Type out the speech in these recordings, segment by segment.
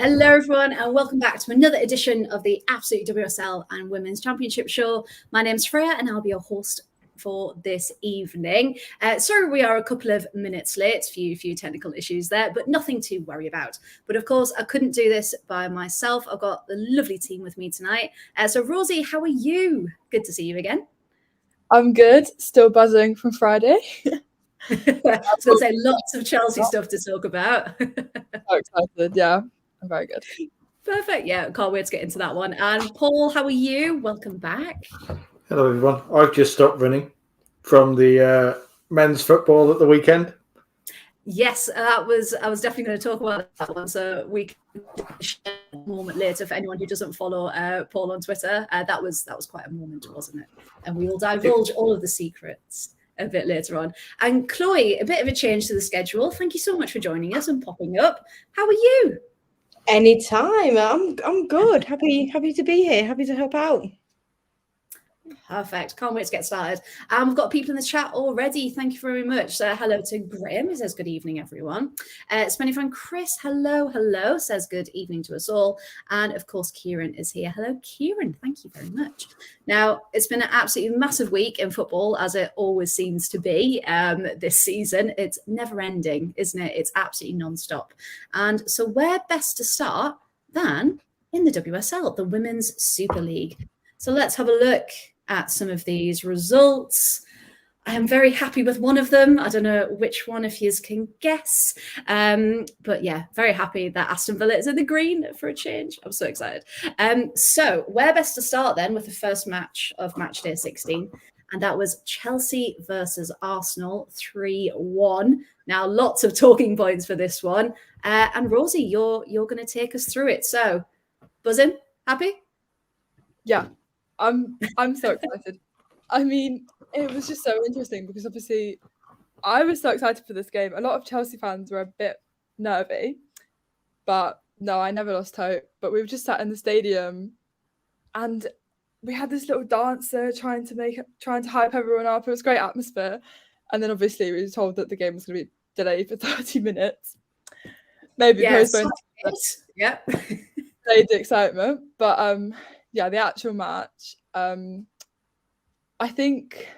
Hello, everyone, and welcome back to another edition of the Absolute WSL and Women's Championship Show. My name's Freya, and I'll be your host for this evening. Sorry, we are a couple of minutes late, few technical issues there, but nothing to worry about. But of course, I couldn't do this by myself. I've got the lovely team with me tonight. So Rosie, how are you? Good to see you again. I'm good, still buzzing from Friday. I was going to say lots of Chelsea stuff to talk about. So excited, yeah. I'm very good. Perfect. Yeah, can't wait to get into that one. And Paul, how are you? Welcome back. Hello, everyone. I've just stopped running from the men's football at the weekend. Yes, I was definitely going to talk about that one. So we can share a moment later for anyone who doesn't follow Paul on Twitter. That was quite a moment, wasn't it? And we will divulge all of the secrets a bit later on. And Chloe, a bit of a change to the schedule. Thank you so much for joining us and popping up. How are you? Anytime. I'm good. Happy to be here. Happy to help out. Perfect. Can't wait to get started. We've got people in the chat already. Thank you very much. Hello to Graham, who says good evening, everyone. Spenny friend Chris, hello, says good evening to us all. And of course, Kieran is here. Hello, Kieran. Thank you very much. Now, it's been an absolutely massive week in football, as it always seems to be this season. It's never ending, isn't it? It's absolutely non-stop. And so where best to start than in the WSL, the Women's Super League. So let's have a look at some of these results. I am very happy with one of them. I don't know which one of you can guess. But yeah, very happy that Aston Villa is in the green for a change. I'm so excited. So where best to start then with the first match of Matchday 16. And that was Chelsea versus Arsenal 3-1. Now, lots of talking points for this one. And Rosie, you're going to take us through it. So buzzing? Happy? Yeah. I'm so excited. I mean, it was just so interesting because obviously I was so excited for this game. A lot of Chelsea fans were a bit nervy, but no, I never lost hope. But we were just sat in the stadium and we had this little dancer trying to hype everyone up. It was a great atmosphere. And then obviously we were told that the game was going to be delayed for 30 minutes. Maybe postponed. Yeah. Delayed the excitement. But yeah, the actual match, I think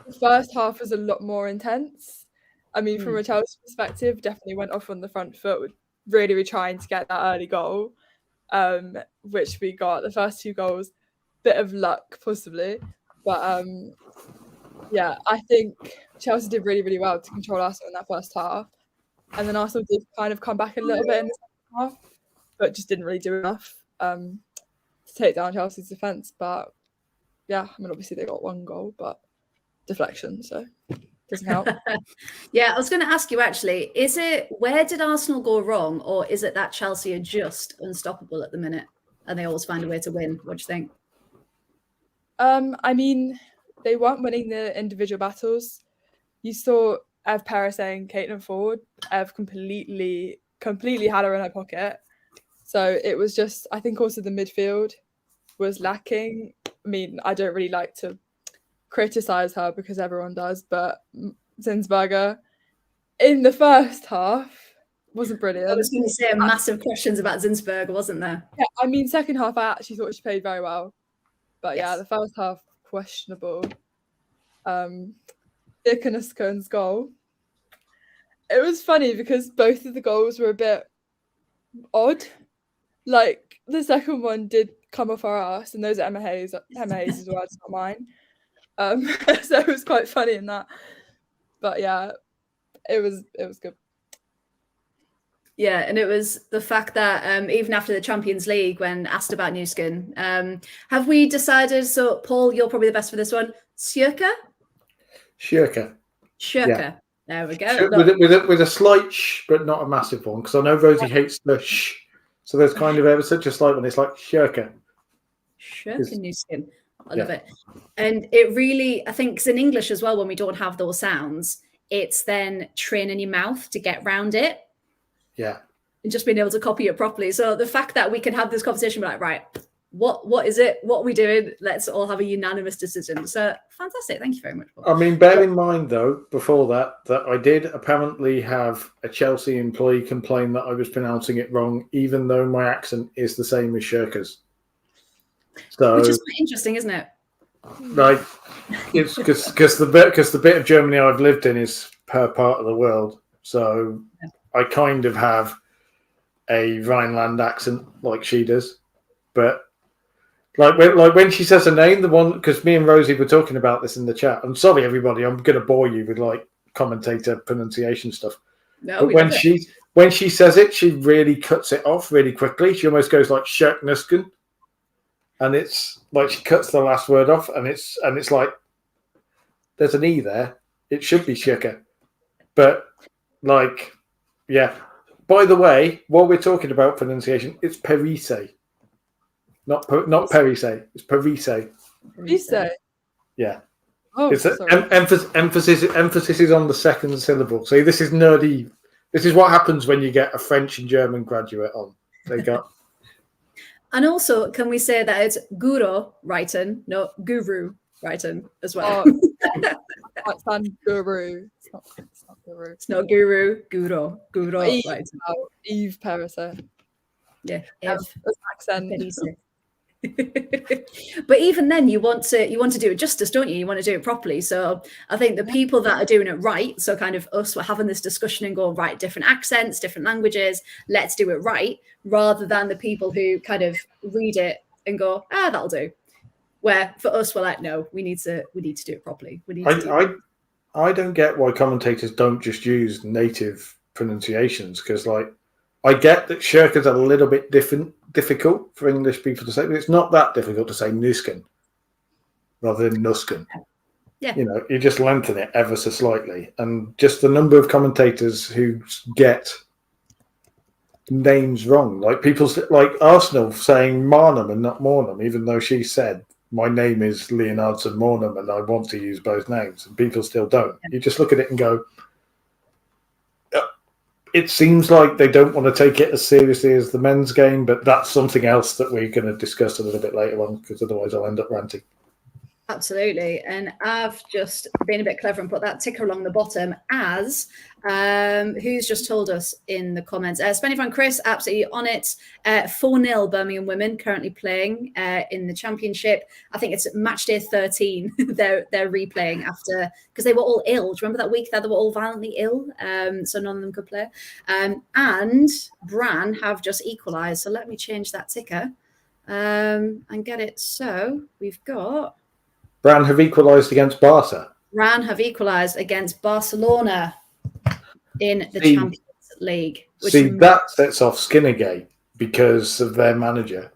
the first half was a lot more intense. I mean, from a Chelsea perspective, definitely went off on the front foot, really trying to get that early goal, which we got. The first two goals, bit of luck possibly. But yeah, I think Chelsea did really well to control Arsenal in that first half. And then Arsenal did kind of come back a little bit in the second half, but just didn't really do enough to take down Chelsea's defence. But yeah, I mean, obviously they got one goal, but deflection, so doesn't help. Yeah, I was going to ask you actually, where did Arsenal go wrong, or is it that Chelsea are just unstoppable at the minute and they always find a way to win? What do you think? I mean, they weren't winning the individual battles. You saw Ev Perez saying Caitlin Ford. Ev completely had her in her pocket. So it was just, I think also the midfield was lacking. I mean, I don't really like to criticise her because everyone does, but Zinsberger in the first half wasn't brilliant. I was going to say massive questions about Zinsberger, wasn't there? Yeah, I mean, second half I actually thought she played very well. But yes. Yeah, the first half, questionable. Ikoniskon's goal. It was funny because both of the goals were a bit odd. Like, the second one did come off our ass, and those are Emma Hayes' words, not mine. So it was quite funny in that. But yeah, it was good. Yeah, and it was the fact that even after the Champions League, when asked about new skin, have we decided? So, Paul, you're probably the best for this one. Sjurka. Yeah. There we go. With a slight sh, but not a massive one, because I know Rosie hates the sh. So there's kind of ever such a slight one. It's like Sjurka. Sjurka new skin. I love it. And it really, I think, because in English as well, when we don't have those sounds, it's then training your mouth to get round it. Yeah. And just being able to copy it properly. So the fact that we can have this conversation, like, right, what is it? What are we doing? Let's all have a unanimous decision. So fantastic. Thank you very much, Paul. I mean, bear in mind, though, before that I did apparently have a Chelsea employee complain that I was pronouncing it wrong, even though my accent is the same as Shirka's. So, which is quite interesting, isn't it? Like, it's because the bit of Germany I've lived in is per part of the world. So I kind of have a Rhineland accent like she does. But like when she says her name, the one, because me and Rosie were talking about this in the chat. I'm sorry, everybody, I'm going to bore you with like commentator pronunciation stuff. No, but when she says it, she really cuts it off really quickly. She almost goes like Shirknusken, and it's like she cuts the last word off, and it's like there's an E there. It should be Shirka, but like, yeah. By the way, while we're talking about pronunciation, it's Perise. Not Perise. It's Perise. Perise. Yeah. Oh, it's sorry. Emphasis is on the second syllable. See, this is nerdy. This is what happens when you get a French and German graduate on. They got. And also, can we say that it's guru writing, not guru writing as well? Like fan guru. It's not guru. It's not guru Eve, writing. Eve Perise. Yeah, Accent. But even then, you want to do it justice, don't you? You want to do it properly. So I think the people that are doing it right, so kind of us, we're having this discussion and going, right, different accents, different languages, let's do it right, rather than the people who kind of read it and go, that'll do. Where for us, we're like, no, we need to do it properly. I don't get why commentators don't just use native pronunciations, because like I get that Shirka's a little bit difficult for English people to say, but it's not that difficult to say Nusken rather than Nusken. Yeah. You know, you just lengthen it ever so slightly. And just the number of commentators who get names wrong. Like people like Arsenal saying Marnham and not Mornham, even though she said, my name is Leonardson Mornham and I want to use both names. And people still don't. You just look at it and go, it seems like they don't want to take it as seriously as the men's game, but that's something else that we're going to discuss a little bit later on, because otherwise I'll end up ranting. Absolutely. And I've just been a bit clever and put that ticker along the bottom as who's just told us in the comments. Spenny Van Chris, absolutely on it. 4-0 Birmingham women currently playing in the championship. I think it's Matchday 13. they're replaying after, because they were all ill. Do you remember that week that they were all violently ill? So none of them could play. And Bran have just equalised. So let me change that ticker and get it. So we've got... Bran have equalised against Barca. Bran have equalised against Barcelona in the Champions League. That sets off Skinnergate because of their manager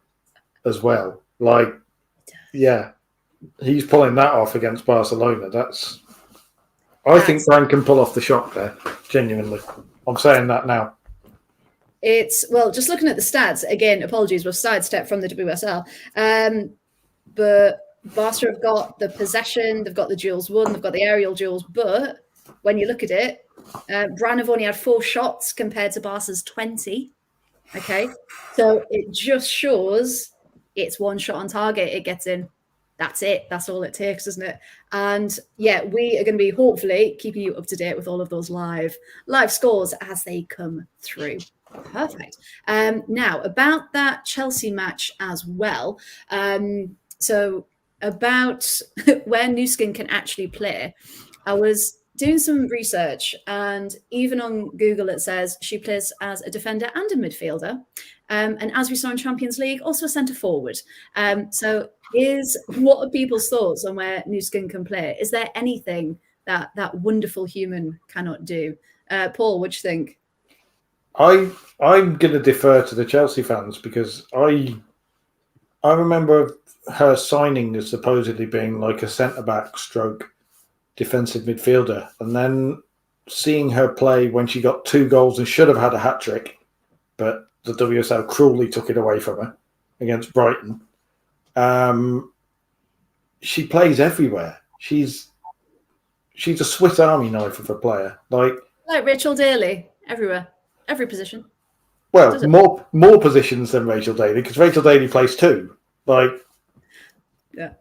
as well. Like, yeah, he's pulling that off against Barcelona. I think Bran can pull off the shock there, genuinely. I'm saying that now. Just looking at the stats, again, apologies, we've sidestepped from the WSL. But Barca have got the possession, they've got the duels won, they've got the aerial duels, but when you look at it, Bran have only had 4 shots compared to Barca's 20. Okay, so it just shows it's 1 shot on target, it gets in. That's it. That's all it takes, isn't it? And yeah, we are going to be hopefully keeping you up to date with all of those live scores as they come through. Perfect. Now about that Chelsea match as well. So about where Nuskin can actually play, I was doing some research, and even on Google it says she plays as a defender and a midfielder, and as we saw in Champions League, also a centre forward. So what are people's thoughts on where Nuskin can play? Is there anything that wonderful human cannot do? Paul, what do you think? I'm going to defer to the Chelsea fans, because I remember her signing as supposedly being like a centre-back stroke defensive midfielder, and then seeing her play when she got 2 goals and should have had a hat-trick, but the WSL cruelly took it away from her against Brighton. She plays everywhere. She's a Swiss Army knife of a player. Like Rachel Daly, everywhere, every position. Well, more positions than Rachel Daly, because Rachel Daly plays 2. Like, Yeah.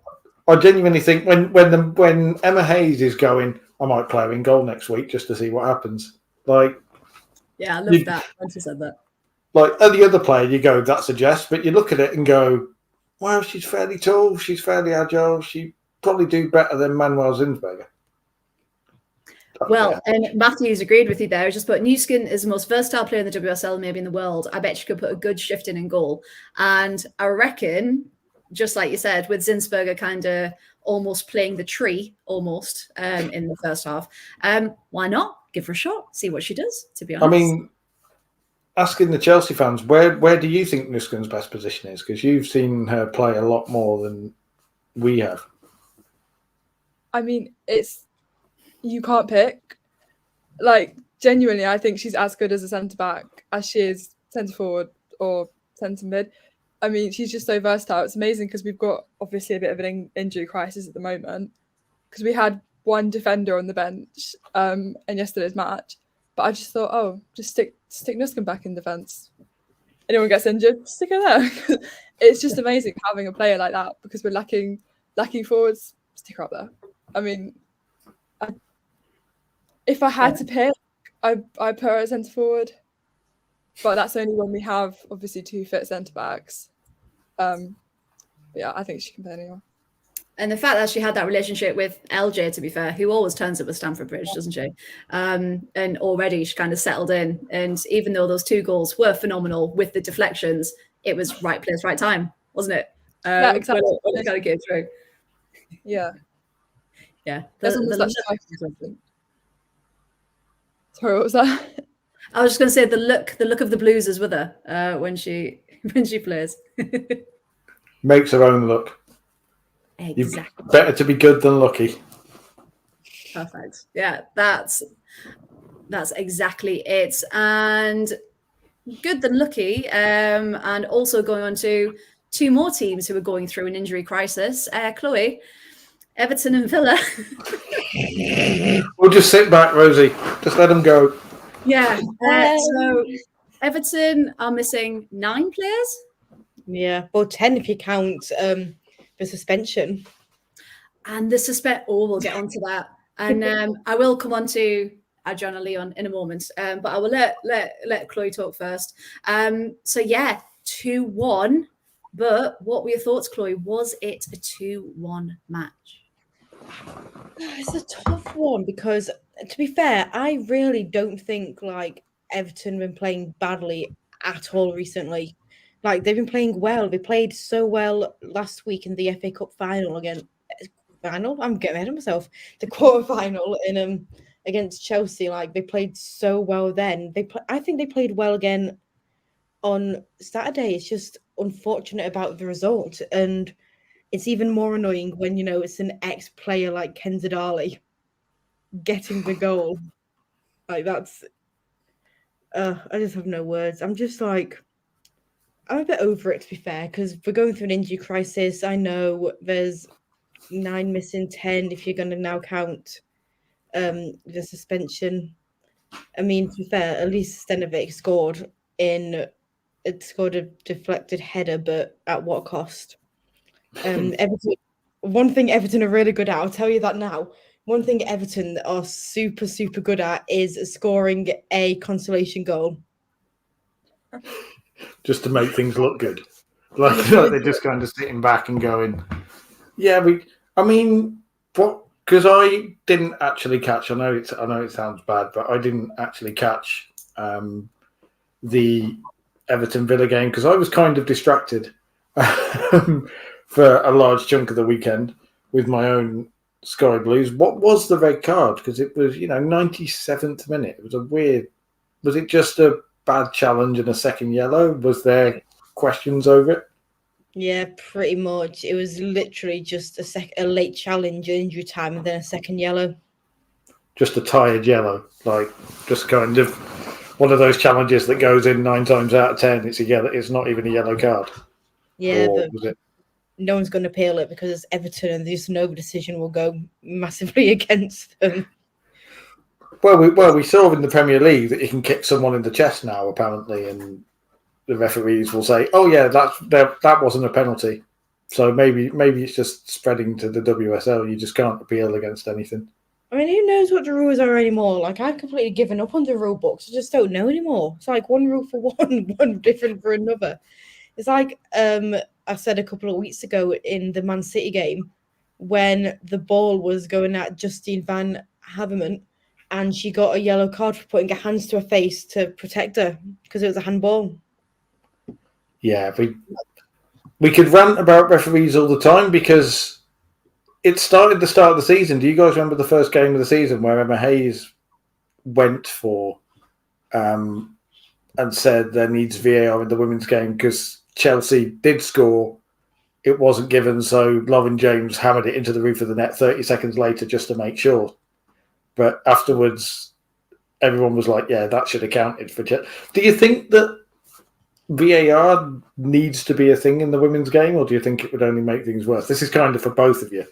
I genuinely think when Emma Hayes is going, I might play her in goal next week just to see what happens. Like, Yeah, I love that when she said that. Like, at the other player, you go, that's a jest, but you look at it and go, wow, she's fairly tall, she's fairly agile, she probably do better than Manuel Zinsberger. Well, and Matthew's agreed with you there. Just put Newskin is the most versatile player in the WSL, maybe in the world. I bet she could put a good shift in goal. And I reckon, just like you said, with Zinsberger kind of almost playing the tree almost in the first half, why not give her a shot, see what she does, to be honest. I mean, asking the Chelsea fans, where do you think Nuskin's best position is? Because you've seen her play a lot more than we have. I mean, you can't pick. Like, genuinely, I think she's as good as a centre-back as she is centre-forward or centre-mid. I mean, she's just so versatile. It's amazing because we've got, obviously, a bit of an injury crisis at the moment because we had one defender on the bench in yesterday's match. But I just thought, just stick Nuskin back in defence. Anyone gets injured, stick her there. It's just amazing having a player like that because we're lacking forwards. Stick her up there. I mean, if I had to pick, I put her as centre forward, but that's only when we have obviously two fit centre backs. Yeah, I think she can play anywhere. And the fact that she had that relationship with LJ, to be fair, who always turns up with Stamford Bridge, doesn't she? And already she kind of settled in. And even though those 2 goals were phenomenal with the deflections, it was right place, right time, wasn't it? Yeah, exactly. When it kind of came through. Yeah. Yeah. Sorry, what was that? I was just going to say the look of the Blues is with her when she plays. Makes her own look. Exactly. Better to be good than lucky. Perfect. Yeah, that's exactly it. And good than lucky. And also going on to 2 more teams who are going through an injury crisis. Chloe, Everton and Villa. We'll just sit back, Rosie. Just let them go. Yeah. So Everton are missing 9 players. Yeah, well, 10 if you count the suspension. And the we'll get onto that. And I will come on to Adrian and Leon in a moment. But I will let Chloe talk first. So yeah, 2-1. But what were your thoughts, Chloe? Was it a 2-1 match? It's a tough one because, to be fair, I really don't think like Everton have been playing badly at all recently. Like, they've been playing well. They played so well last week in the FA Cup final I'm getting ahead of myself. The quarterfinal in against Chelsea. Like, they played so well then. I think they played well again on Saturday. It's just unfortunate about the result, and it's even more annoying when it's an ex-player like Kenzadali getting the goal. Like, that's I just have no words. I'm just like, I'm a bit over it, to be fair, because we're going through an injury crisis. I know there's 9 missing, 10 if you're going to now count the suspension. I mean, to be fair, at least Stenovic scored a deflected header, but at what cost? Everton. One thing Everton are really good at, I'll tell you that now. One thing Everton are super, super good at is scoring a consolation goal. Just to make things look good. Like they're just kind of sitting back and going, yeah, because I didn't actually catch, I know it sounds bad, but I didn't actually catch the Everton Villa game because I was kind of distracted for a large chunk of the weekend with my own Sky Blues. What was the red card? Because it was, 97th minute. It was was it just a bad challenge and a second yellow? Was there questions over it? Yeah, pretty much. It was literally just a late challenge, injury time, and then a second yellow. Just a tired yellow, like just kind of one of those challenges that goes in 9 times out of 10. It's a yellow. It's not even a yellow card. Yeah, but no one's going to appeal it because it's Everton, and this no decision will go massively against them. Well, we saw in the Premier League that you can kick someone in the chest now, apparently, and the referees will say, "Oh yeah, that wasn't a penalty." So maybe it's just spreading to the WSL. You just can't appeal against anything. I mean, who knows what the rules are anymore? Like, I've completely given up on the rule books. I just don't know anymore. It's like one rule for one different for another. It's like I said a couple of weeks ago in the Man City game when the ball was going at Justine Van Haverman and she got a yellow card for putting her hands to her face to protect her because it was a handball. Yeah, we could rant about referees all the time because it started the start of the season. Do you guys remember the first game of the season where Emma Hayes went for and said there needs VAR in the women's game because Chelsea did score, it wasn't given, so Lauren James hammered it into the roof of the net 30 seconds later just to make sure. But afterwards, everyone was like, yeah, that should have counted for Chelsea. Do you think that VAR needs to be a thing in the women's game, or do you think it would only make things worse? This is kind of for both of you.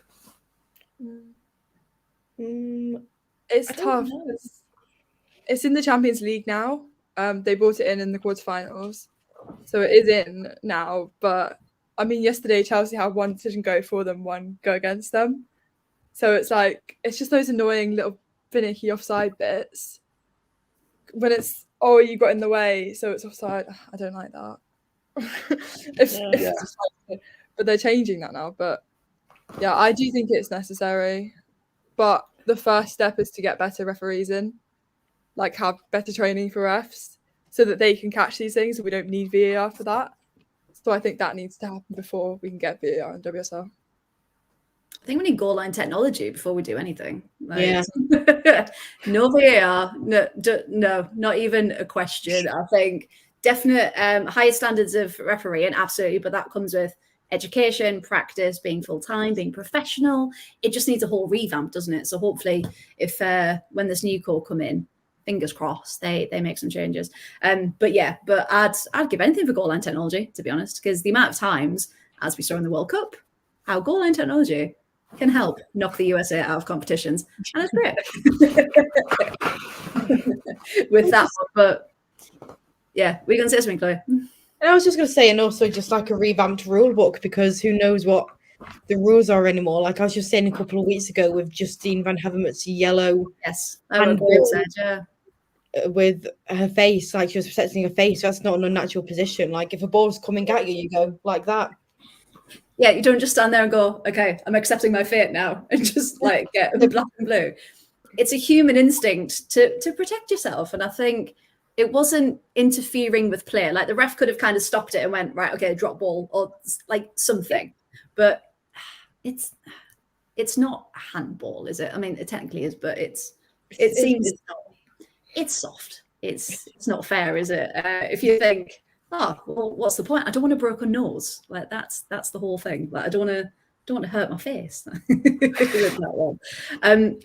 It's tough. It's in the Champions League now. They brought it in the quarterfinals, so it is in now. But I mean, yesterday Chelsea had one decision go for them, one go against them. So it's like it's just those annoying little finicky offside bits. When it's you got in the way, so it's offside. I don't like that. But they're changing that now. But yeah, I do think it's necessary. But the first step is to get better referees in, like have better training for refs, so that they can catch these things. And we don't need VAR for that. So I think that needs to happen before we can get VAR in WSL. I think we need goal line technology before we do anything. Like, yeah. No VAR, no, not even a question. I think definite higher standards of refereeing, absolutely, but that comes with education, practice, being full-time, being professional. It just needs a whole revamp, doesn't it? So hopefully if when this new core come in, fingers crossed, they make some changes. But I'd give anything for goal line technology, to be honest, because the amount of times, as we saw in the World Cup, how goal line technology can help knock the USA out of competitions. And it's great. With that, but yeah, we're going to say something, Chloe. And I was just going to say, and also just like a revamped rule book, because who knows what the rules are anymore. Like I was just saying a couple of weeks ago with Justine Van Haverman's yellow with her face, like she was protecting her face. So that's not an unnatural position. Like if a ball's coming at you, you go like that. Yeah, you don't just stand there and go, okay, I'm accepting my fate now, and just like get black and blue. It's a human instinct to protect yourself. And I think it wasn't interfering with play. Like the ref could have kind of stopped it and went, right, okay, drop ball or like something. But it's not handball, is it? I mean, it technically is, but it seems it's soft. It's not fair, is it? If you think, oh, well, what's the point? I don't want a broken nose. Like that's the whole thing. Like I don't want to hurt my face with that one.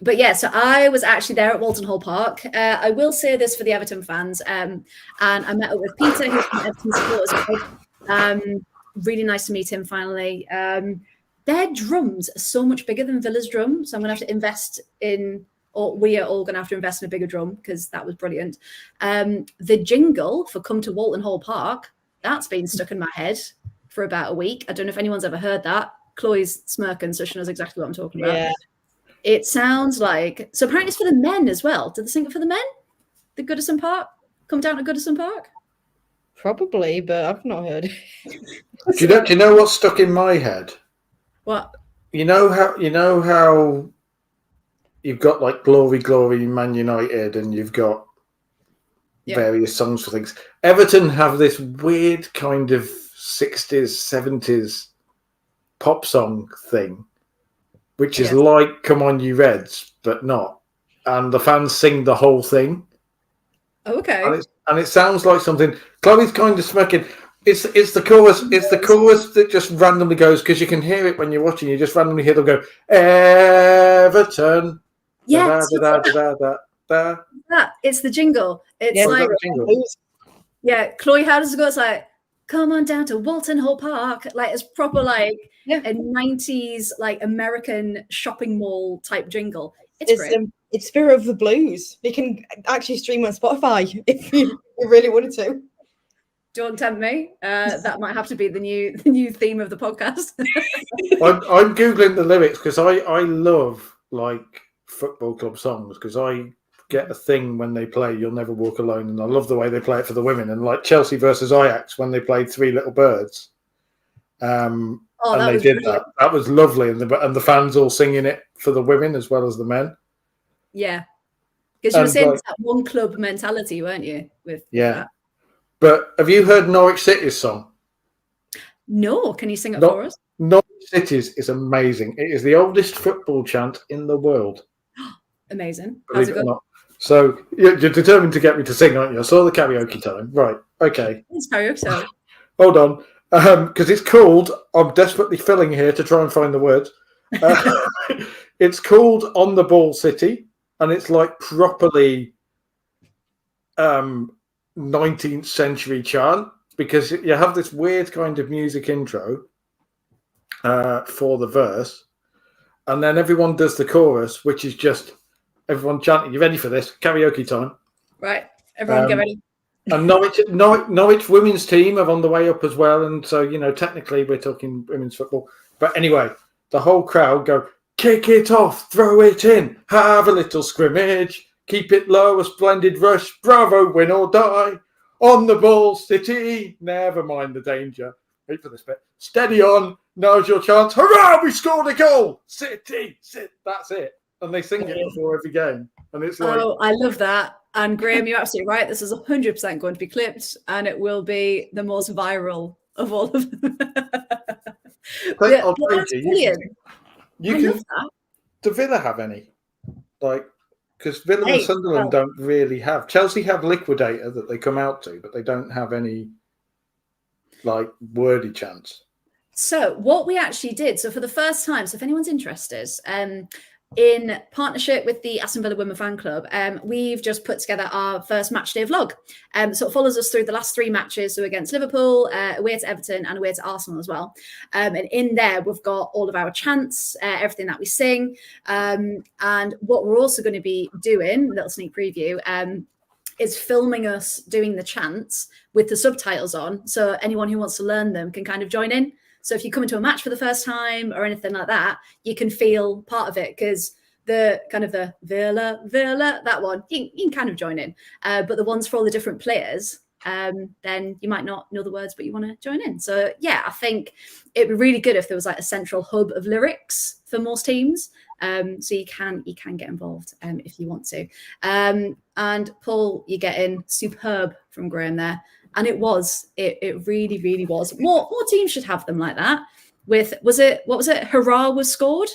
But yeah, so I was actually there at Walton Hall Park. I will say this for the Everton fans, and I met up with Peter, who's from Everton supporters. Really nice to meet him finally. Their drums are so much bigger than Villa's drums. So I'm going to have to invest in, or we are all going to have to invest in a bigger drum because that was brilliant. The jingle for Come to Walton Hall Park, that's been stuck in my head for about a week. I don't know if anyone's ever heard that. Chloe's smirking, so she knows exactly what I'm talking about. Yeah. It sounds like, so apparently it's for the men as well. Did they sing it for the men? The Goodison Park? Come down to Goodison Park? Probably, but I've not heard it. Do you know what's stuck in my head? What? You know how you've got like Glory, Glory, Man United, and you've got various songs for things. Everton have this weird kind of 60s, 70s pop song thing, which is like Come On You Reds, but not. And the fans sing the whole thing. Okay. And it sounds like something. Chloe's kind of smirking. It's the chorus. It's the chorus that just randomly goes, because you can hear it when you're watching. You just randomly hear them go, Everton. Yeah. It's the jingle. It's like jingle. Yeah, Chloe, how does it go? It's like, come on down to Walton Hall Park. Like it's proper like a 90s like American shopping mall type jingle. It's great. It's Spirit of the Blues. You can actually stream on Spotify if you really wanted to. Don't tempt me. That might have to be the new theme of the podcast. I'm googling the lyrics because I love like football club songs because I get a thing when they play "You'll Never Walk Alone," and I love the way they play it for the women. And like Chelsea versus Ajax when they played Three Little Birds, and they did brilliant. that. That was lovely, and the fans all singing it for the women as well as the men. Yeah, because you were saying it's that one club mentality, weren't you? With that. But have you heard Norwich City's song? No, can you sing it for us? Norwich City's is amazing. It is the oldest football chant in the world. Amazing. Believe it or not. So you're determined to get me to sing, aren't you? I saw the karaoke time. Right. Okay. It's karaoke time. Hold on. Because it's called, I'm desperately filling here to try and find the words. It's called On the Ball City, and it's like properly 19th century chant, because you have this weird kind of music intro for the verse, and then everyone does the chorus, which is just everyone chanting. You ready for this? Karaoke time. Right. Everyone get ready. And Norwich women's team are on the way up as well. And so, technically we're talking women's football. But anyway, the whole crowd go, kick it off, throw it in, have a little scrimmage, keep it low, a splendid rush, bravo, win or die. On the ball, City, never mind the danger. Wait for this bit. Steady on, now's your chance. Hurrah, we scored a goal. City, that's it. And they sing it before every game. And it's like... Oh, I love that. And Graham, you're absolutely right. This is 100% going to be clipped, and it will be the most viral of all of them. That's brilliant. You can. Do Villa have any? Because Villa and Sunderland don't really have. Chelsea have Liquidator that they come out to, but they don't have any wordy chants. So what we actually did, so for the first time, so if anyone's interested, in partnership with the Aston Villa Women Fan Club, we've just put together our first Matchday vlog. So it follows us through the last 3 matches, so against Liverpool, away to Everton, and away to Arsenal as well. And in there, we've got all of our chants, everything that we sing. And what we're also going to be doing, little sneak preview, is filming us doing the chants with the subtitles on. So anyone who wants to learn them can kind of join in. So if you come into a match for the first time or anything like that, you can feel part of it, because the kind of the Villa, that one, you can kind of join in. But the ones for all the different players, then you might not know the words, but you want to join in. So yeah, I think it'd be really good if there was a central hub of lyrics for most teams. So you can get involved if you want to. And Paul, you're getting superb from Graham there. And it really, really was. More teams should have them like that. What was it? Hurrah, was scored.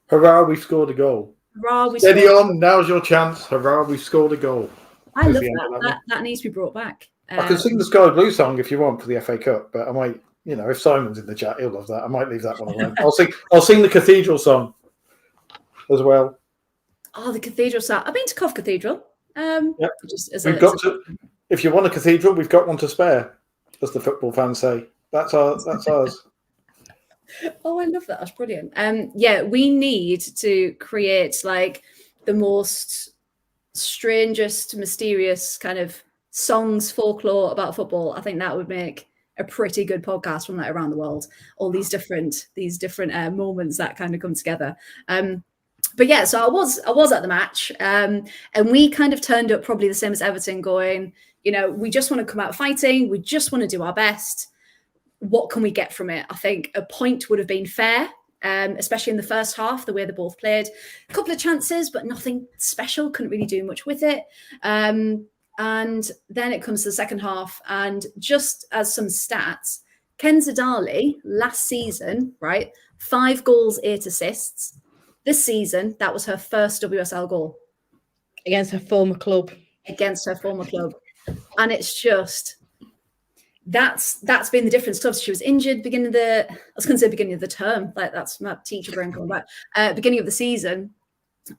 Hurrah, we scored a goal. Hurrah, we Steady scored. on, now's your chance. Hurrah, we scored a goal. I love that. That needs to be brought back. I can sing the Sky Blue song if you want for the FA Cup, but I might, if Simon's in the chat, he'll love that. I might leave that one alone. I'll sing the Cathedral song as well. Oh, the Cathedral song. I've been to Cov Cathedral. Yep. If you want a cathedral, we've got one to spare, as the football fans say. That's ours. Oh, I love that. That's brilliant. Yeah, we need to create the most strangest, mysterious kind of songs, folklore about football. I think that would make a pretty good podcast from around the world. All these different moments that kind of come together. But yeah, so I was at the match, and we kind of turned up probably the same as Everton, going, we just want to come out fighting. We just want to do our best. What can we get from it? I think a point would have been fair, especially in the first half, the way they both played. A couple of chances, but nothing special. Couldn't really do much with it. And then it comes to the second half, and just as some stats, Kenza Dali last season, right, 5 goals, 8 assists. This season, that was her first WSL goal. Against her former club. And it's just, that's been the difference. So she was injured beginning of the term. That's my teacher brain coming back. Beginning of the season.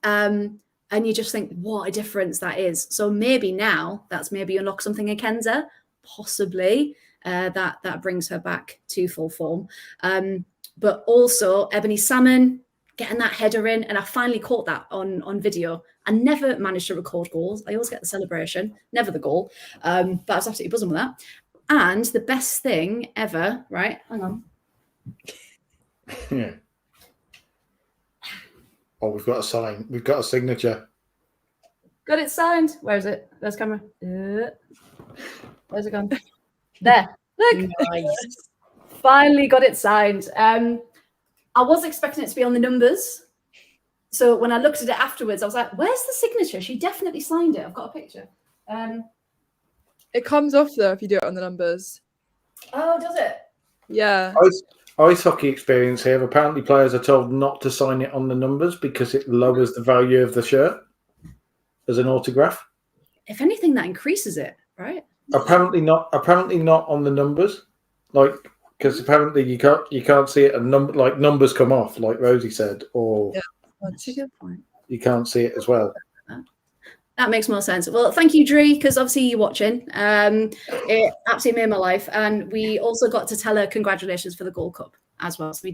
And you just think, what a difference that is. So maybe now that's maybe unlock something in Kenza, possibly. That brings her back to full form. But also Ebony Salmon, getting that header in, and I finally caught that on video. I never managed to record goals. I always get the celebration, never the goal. But I was absolutely buzzing with that. And the best thing ever, right? Hang on. Yeah. Oh, we've got a sign. We've got a signature. Got it signed. Where is it? There's camera. Where's it gone? There. Look. Nice. Finally got it signed. I was expecting it to be on the numbers. So when I looked at it afterwards, I was like, where's the signature? She definitely signed it. I've got a picture. It comes off though if you do it on the numbers. Oh, does it? Yeah. Ice hockey experience here. Apparently, players are told not to sign it on the numbers because it lowers the value of the shirt as an autograph. If anything, that increases it, right? Apparently not. Apparently not on the numbers, like because apparently you can't see it, and numbers come off, like Rosie said, or That's a good point. you can't see it as well. That makes more sense. Well, thank you, Dree, because obviously you're watching. It absolutely made my life, and we also got to tell her congratulations for the Gold Cup as well. So we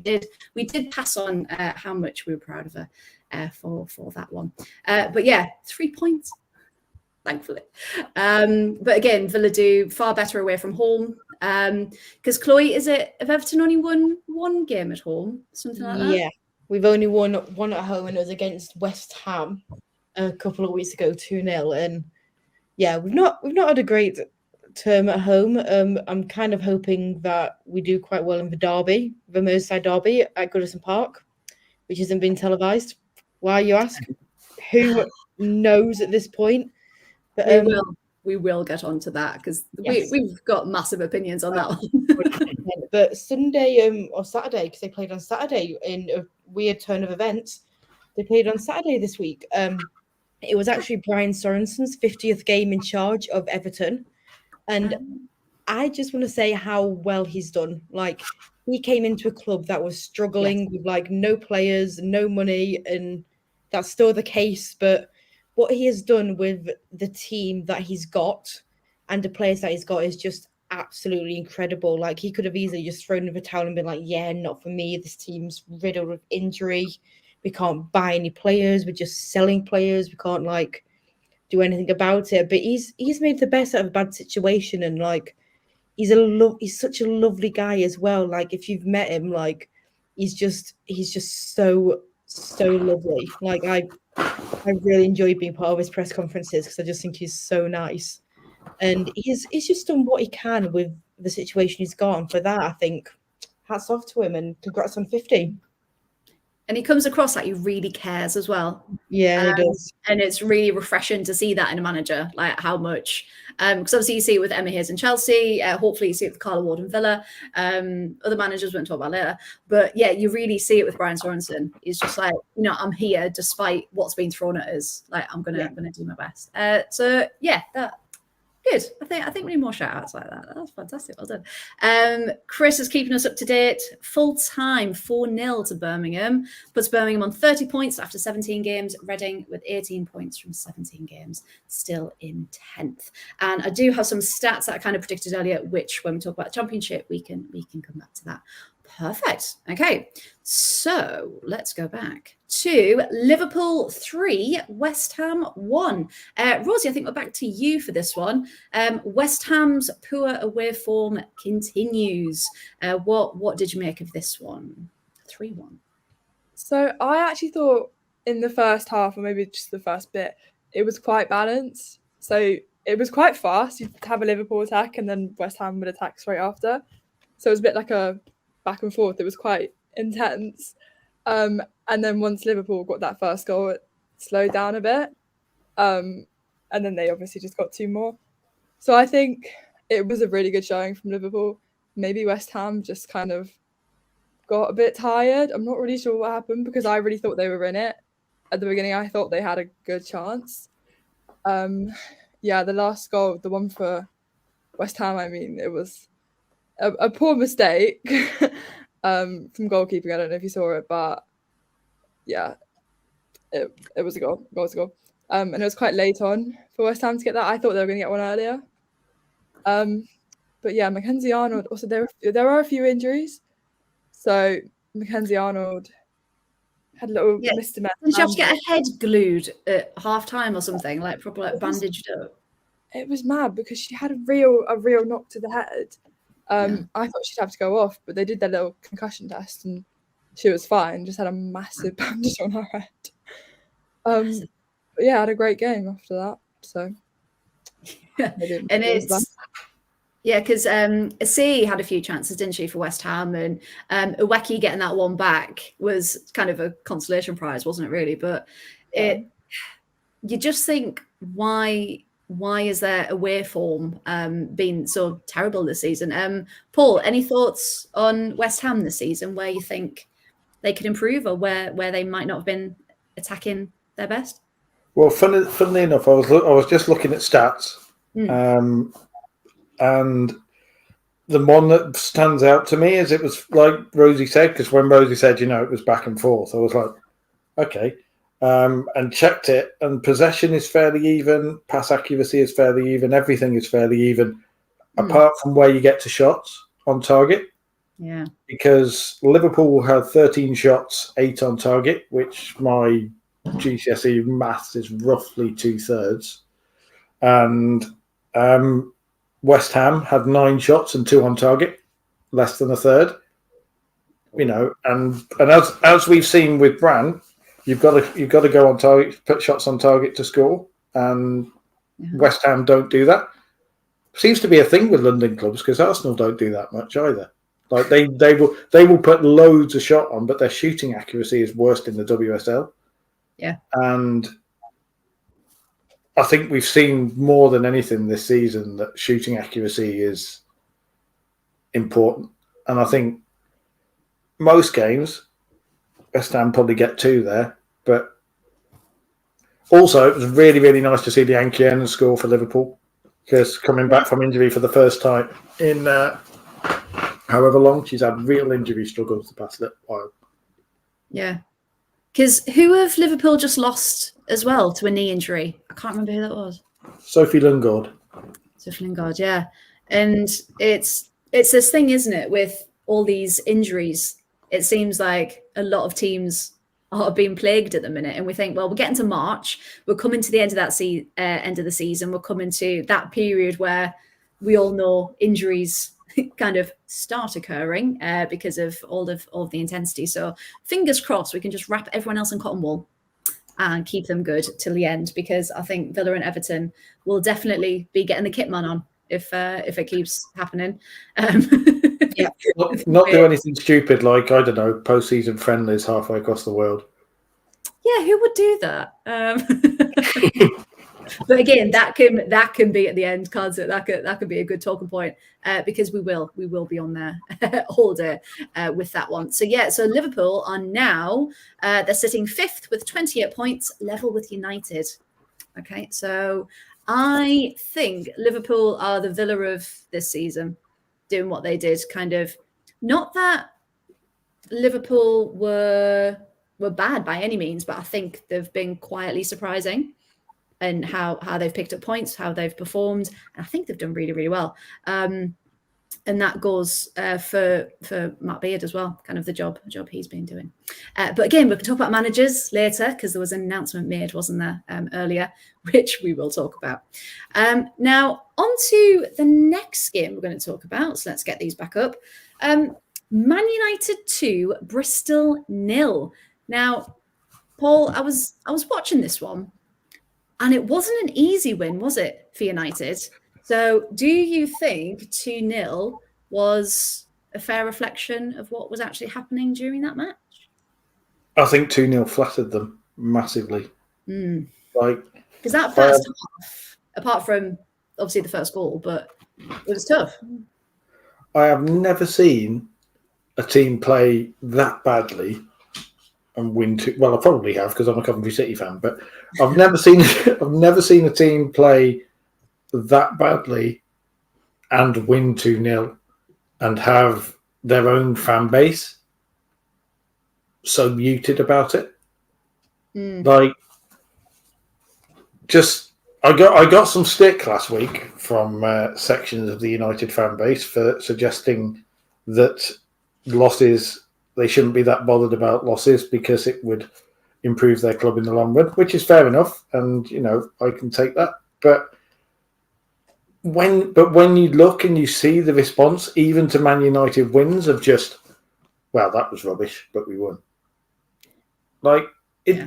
did pass on how much we were proud of her for that one. But yeah, 3 points, thankfully. But again, Villa do far better away from home. Because Chloe, have Everton only won one game at home, something like that? Yeah, we've only won one at home, and it was against West Ham a couple of weeks ago, 2-0. And yeah, we've not had a great term at home. I'm kind of hoping that we do quite well in the derby, the Merseyside derby at Goodison Park, which hasn't been televised. Why, you ask? Who knows at this point? But we will get onto that because yes. we've got massive opinions on that one. But Sunday or Saturday, because they played on Saturday in a weird turn of events, they played on Saturday this week. It was actually Brian Sorensen's 50th game in charge of Everton. And I just want to say how well he's done. Like, he came into a club that was struggling with like no players, no money, and that's still the case. But what he has done with the team that he's got and the players that he's got is just absolutely incredible. Like, he could have easily just thrown in the towel and been like, yeah, not for me. This team's riddled with injury. We can't buy any players. We're just selling players. We can't like do anything about it. But he's made the best out of a bad situation, and like he's such a lovely guy as well. Like, if you've met him, like he's just so lovely. Like, I really enjoy being part of his press conferences because I just think he's so nice, and he's just done what he can with the situation he's got. And for that, I think hats off to him and congrats on 50. And he comes across like he really cares as well. Yeah, he does. And it's really refreshing to see that in a manager, like how much. Because obviously you see it with Emma Hayes in Chelsea. Hopefully you see it with Carla Ward in Villa. Other managers we won't talk about later. But yeah, you really see it with Brian Sorensen. He's just like, I'm here despite what's been thrown at us. Like, I'm gonna do my best. So yeah, that. Good. I think we need more shout outs like that. That's fantastic. Well done. Chris is keeping us up to date. Full time 4-0 to Birmingham. Puts Birmingham on 30 points after 17 games. Reading with 18 points from 17 games. Still in 10th. And I do have some stats that I kind of predicted earlier, which when we talk about the championship, we can come back to that. Perfect. Okay. So let's go back to Liverpool 3, West Ham 1. Rosie, I think we're back to you for this one. West Ham's poor away form continues. What did you make of this one? 3-1. So I actually thought in the first half, or maybe just the first bit, it was quite balanced. So it was quite fast. You'd have a Liverpool attack and then West Ham would attack straight after. So it was a bit like a back and forth. It was quite intense. And then once Liverpool got that first goal, it slowed down a bit. And then they obviously just got 2 more. So I think it was a really good showing from Liverpool. Maybe West Ham just kind of got a bit tired. I'm not really sure what happened because I really thought they were in it. At the beginning, I thought they had a good chance. The last goal, the one for West Ham, I mean, it was a poor mistake from goalkeeping. I don't know if you saw it, but yeah, it was a goal. Goal was a goal. And it was quite late on for West Ham to get that. I thought they were going to get one earlier. But yeah, Mackenzie Arnold. Also, there are a few injuries. So Mackenzie Arnold had a little misdemeanor. Did you have to get a head glued at half time or something, like proper like bandaged up? it was mad because she had a real knock to the head. I thought she'd have to go off, but they did their little concussion test and she was fine. Just had a massive bandage on her head. But yeah, had a great game after that. So and it's because C had a few chances, didn't she, for West Ham, and Uweki getting that one back was kind of a consolation prize, wasn't it? Really, but you just think why is their away form been so terrible this season? Paul, any thoughts on West Ham this season, where you think they could improve, or where they might not have been attacking their best? Well, funnily enough, I was just looking at stats, and the one that stands out to me is it was like Rosie said, because when Rosie said, it was back and forth, I was like, okay. And checked it, and possession is fairly even, pass accuracy is fairly even, everything is fairly even, apart from where you get to shots on target. Yeah. Because Liverpool had 13 shots, 8 on target, which my GCSE maths is roughly 2/3. And West Ham had 9 shots and 2 on target, less than a third. And as we've seen with Brandt, you've got to go on target, put shots on target to score, and West Ham don't do that. Seems to be a thing with London clubs, because Arsenal don't do that much either. Like they will put loads of shot on, but their shooting accuracy is worst in the WSL. Yeah, and I think we've seen more than anything this season that shooting accuracy is important, and I think most games West Ham probably get 2 there, but also it was really, really nice to see the Ankienen score for Liverpool, because coming back from injury for the first time in however long, she's had real injury struggles the past little while. Yeah, because who have Liverpool just lost as well to a knee injury? I can't remember who that was. Sophie Lundgaard. Sophie Lundgaard, yeah, and it's this thing, isn't it, with all these injuries? It seems like a lot of teams are being plagued at the minute, and we think, well, we're getting to March, we're coming to the end of that end of the season, we're coming to that period where we all know injuries kind of start occurring because of all of the intensity. So fingers crossed we can just wrap everyone else in cotton wool and keep them good till the end, because I think Villa and Everton will definitely be getting the kit man on if it keeps happening. Yeah, not do anything stupid like, I don't know, postseason friendlies halfway across the world. Yeah, who would do that? But again, that can be at the end, can't it? That could be a good talking point, because we will be on there all day with that one. So yeah, so Liverpool are now they're sitting 5th with 28 points, level with United. Okay, so I think Liverpool are the Villa of this season, doing what they did. Kind of, not that Liverpool were bad by any means, but I think they've been quietly surprising. And how they've picked up points, how they've performed, and I think they've done really, really well. And that goes for Matt Beard as well, kind of the job he's been doing. But again, we can talk about managers later, because there was an announcement made, wasn't there, earlier, which we will talk about. Now, on to the next game we're going to talk about. So let's get these back up. Man United 2, Bristol 0. Now, Paul, I was watching this one, and it wasn't an easy win, was it, for United? So do you think 2-0 was a fair reflection of what was actually happening during that match? I think 2-0 flattered them massively. Like, because that first half, apart from obviously the first goal, but it was tough. I have never seen a team play that badly and win 2. Well, I probably have, because I'm a Coventry City fan, but I've never seen a team play that badly and win 2-0 and have their own fan base so muted about it. Like, just I got some stick last week from sections of the United fan base for suggesting that losses, they shouldn't be that bothered about losses because it would improve their club in the long run, which is fair enough. And, I can take that. But when you look and you see the response, even to Man United wins, of just, well, that was rubbish, but we won. Like it, Yeah.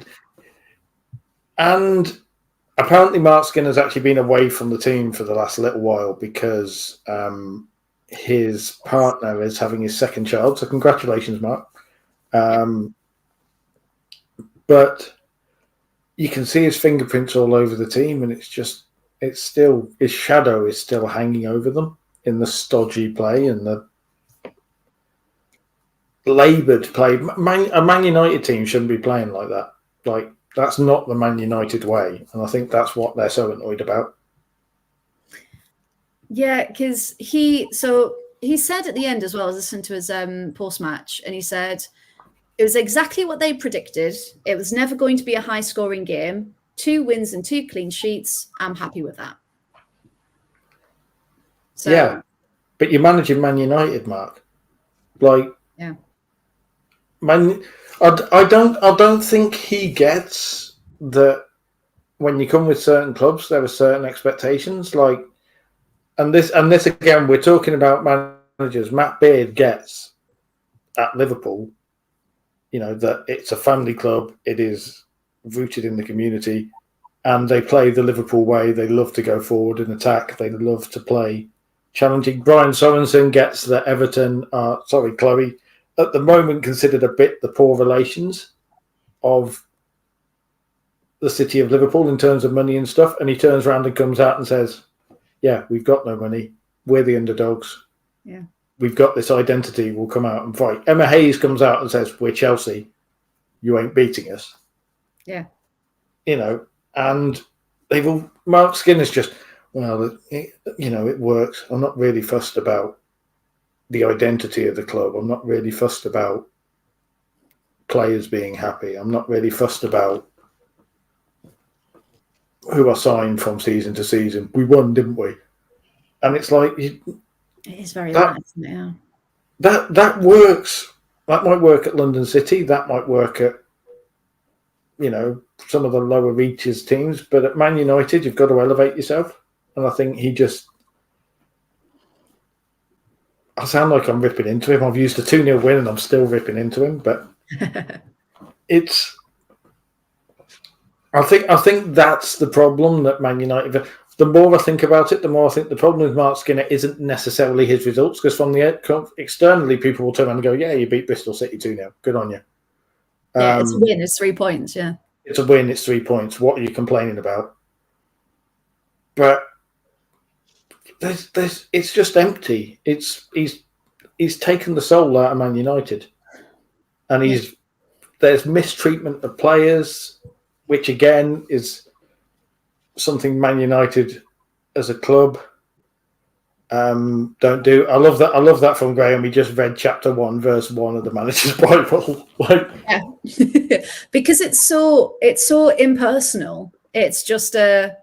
And apparently Mark Skinner's actually been away from the team for the last little while because his partner is having his second child. So congratulations, Mark. But you can see his fingerprints all over the team, and it's still, his shadow is still hanging over them in the stodgy play and the laboured play. A Man United team shouldn't be playing like that. Like, that's not the Man United way, and I think that's what they're so annoyed about. Yeah, because he said at the end as well, I was listening to his post-match, and he said it was exactly what they predicted. It was never going to be a high-scoring game. 2 wins and 2 clean sheets. I'm happy with that. So, yeah, but you're managing Man United, Mark. Like, yeah, I don't think he gets that when you come with certain clubs, there are certain expectations. Like, and this again, we're talking about managers. Matt Beard gets at Liverpool, that it's a family club. It is rooted in the community, and they play the Liverpool way. They love to go forward and attack. They love to play challenging. Brian Sorensen gets that Everton, Chloe, at the moment considered a bit the poor relations of the city of Liverpool in terms of money and stuff. And he turns around and comes out and says, yeah, we've got no money. We're the underdogs. Yeah. We've got this identity. We'll come out and fight. Emma Hayes comes out and says, we're Chelsea. You ain't beating us. Yeah. And they've all, Mark Skinner's just, well, it works. I'm not really fussed about the identity of the club. I'm not really fussed about players being happy. I'm not really fussed about who I signed from season to season. We won, didn't we? And it's like, it is very light, isn't it? Yeah. That works. That might work at London City. That might work at, some of the lower reaches teams. But at Man United, you've got to elevate yourself. And I think I sound like I'm ripping into him. I've used a 2-0 win and I'm still ripping into him. But I think that's the problem that Man United. The more I think about it, the more I think the problem with Mark Skinner isn't necessarily his results, because from the externally, people will turn around and go, "Yeah, you beat Bristol City 2-0. Good on you." Yeah, it's a win. It's 3 points. Yeah, it's a win. It's 3 points. What are you complaining about? But it's just empty. He's taken the soul out of Man United, and there's mistreatment of players, which again is something Man United as a club don't do. I love that from Graham. He just read chapter 1, verse 1 of the Manager's Bible. Yeah. Because it's so impersonal. It's just like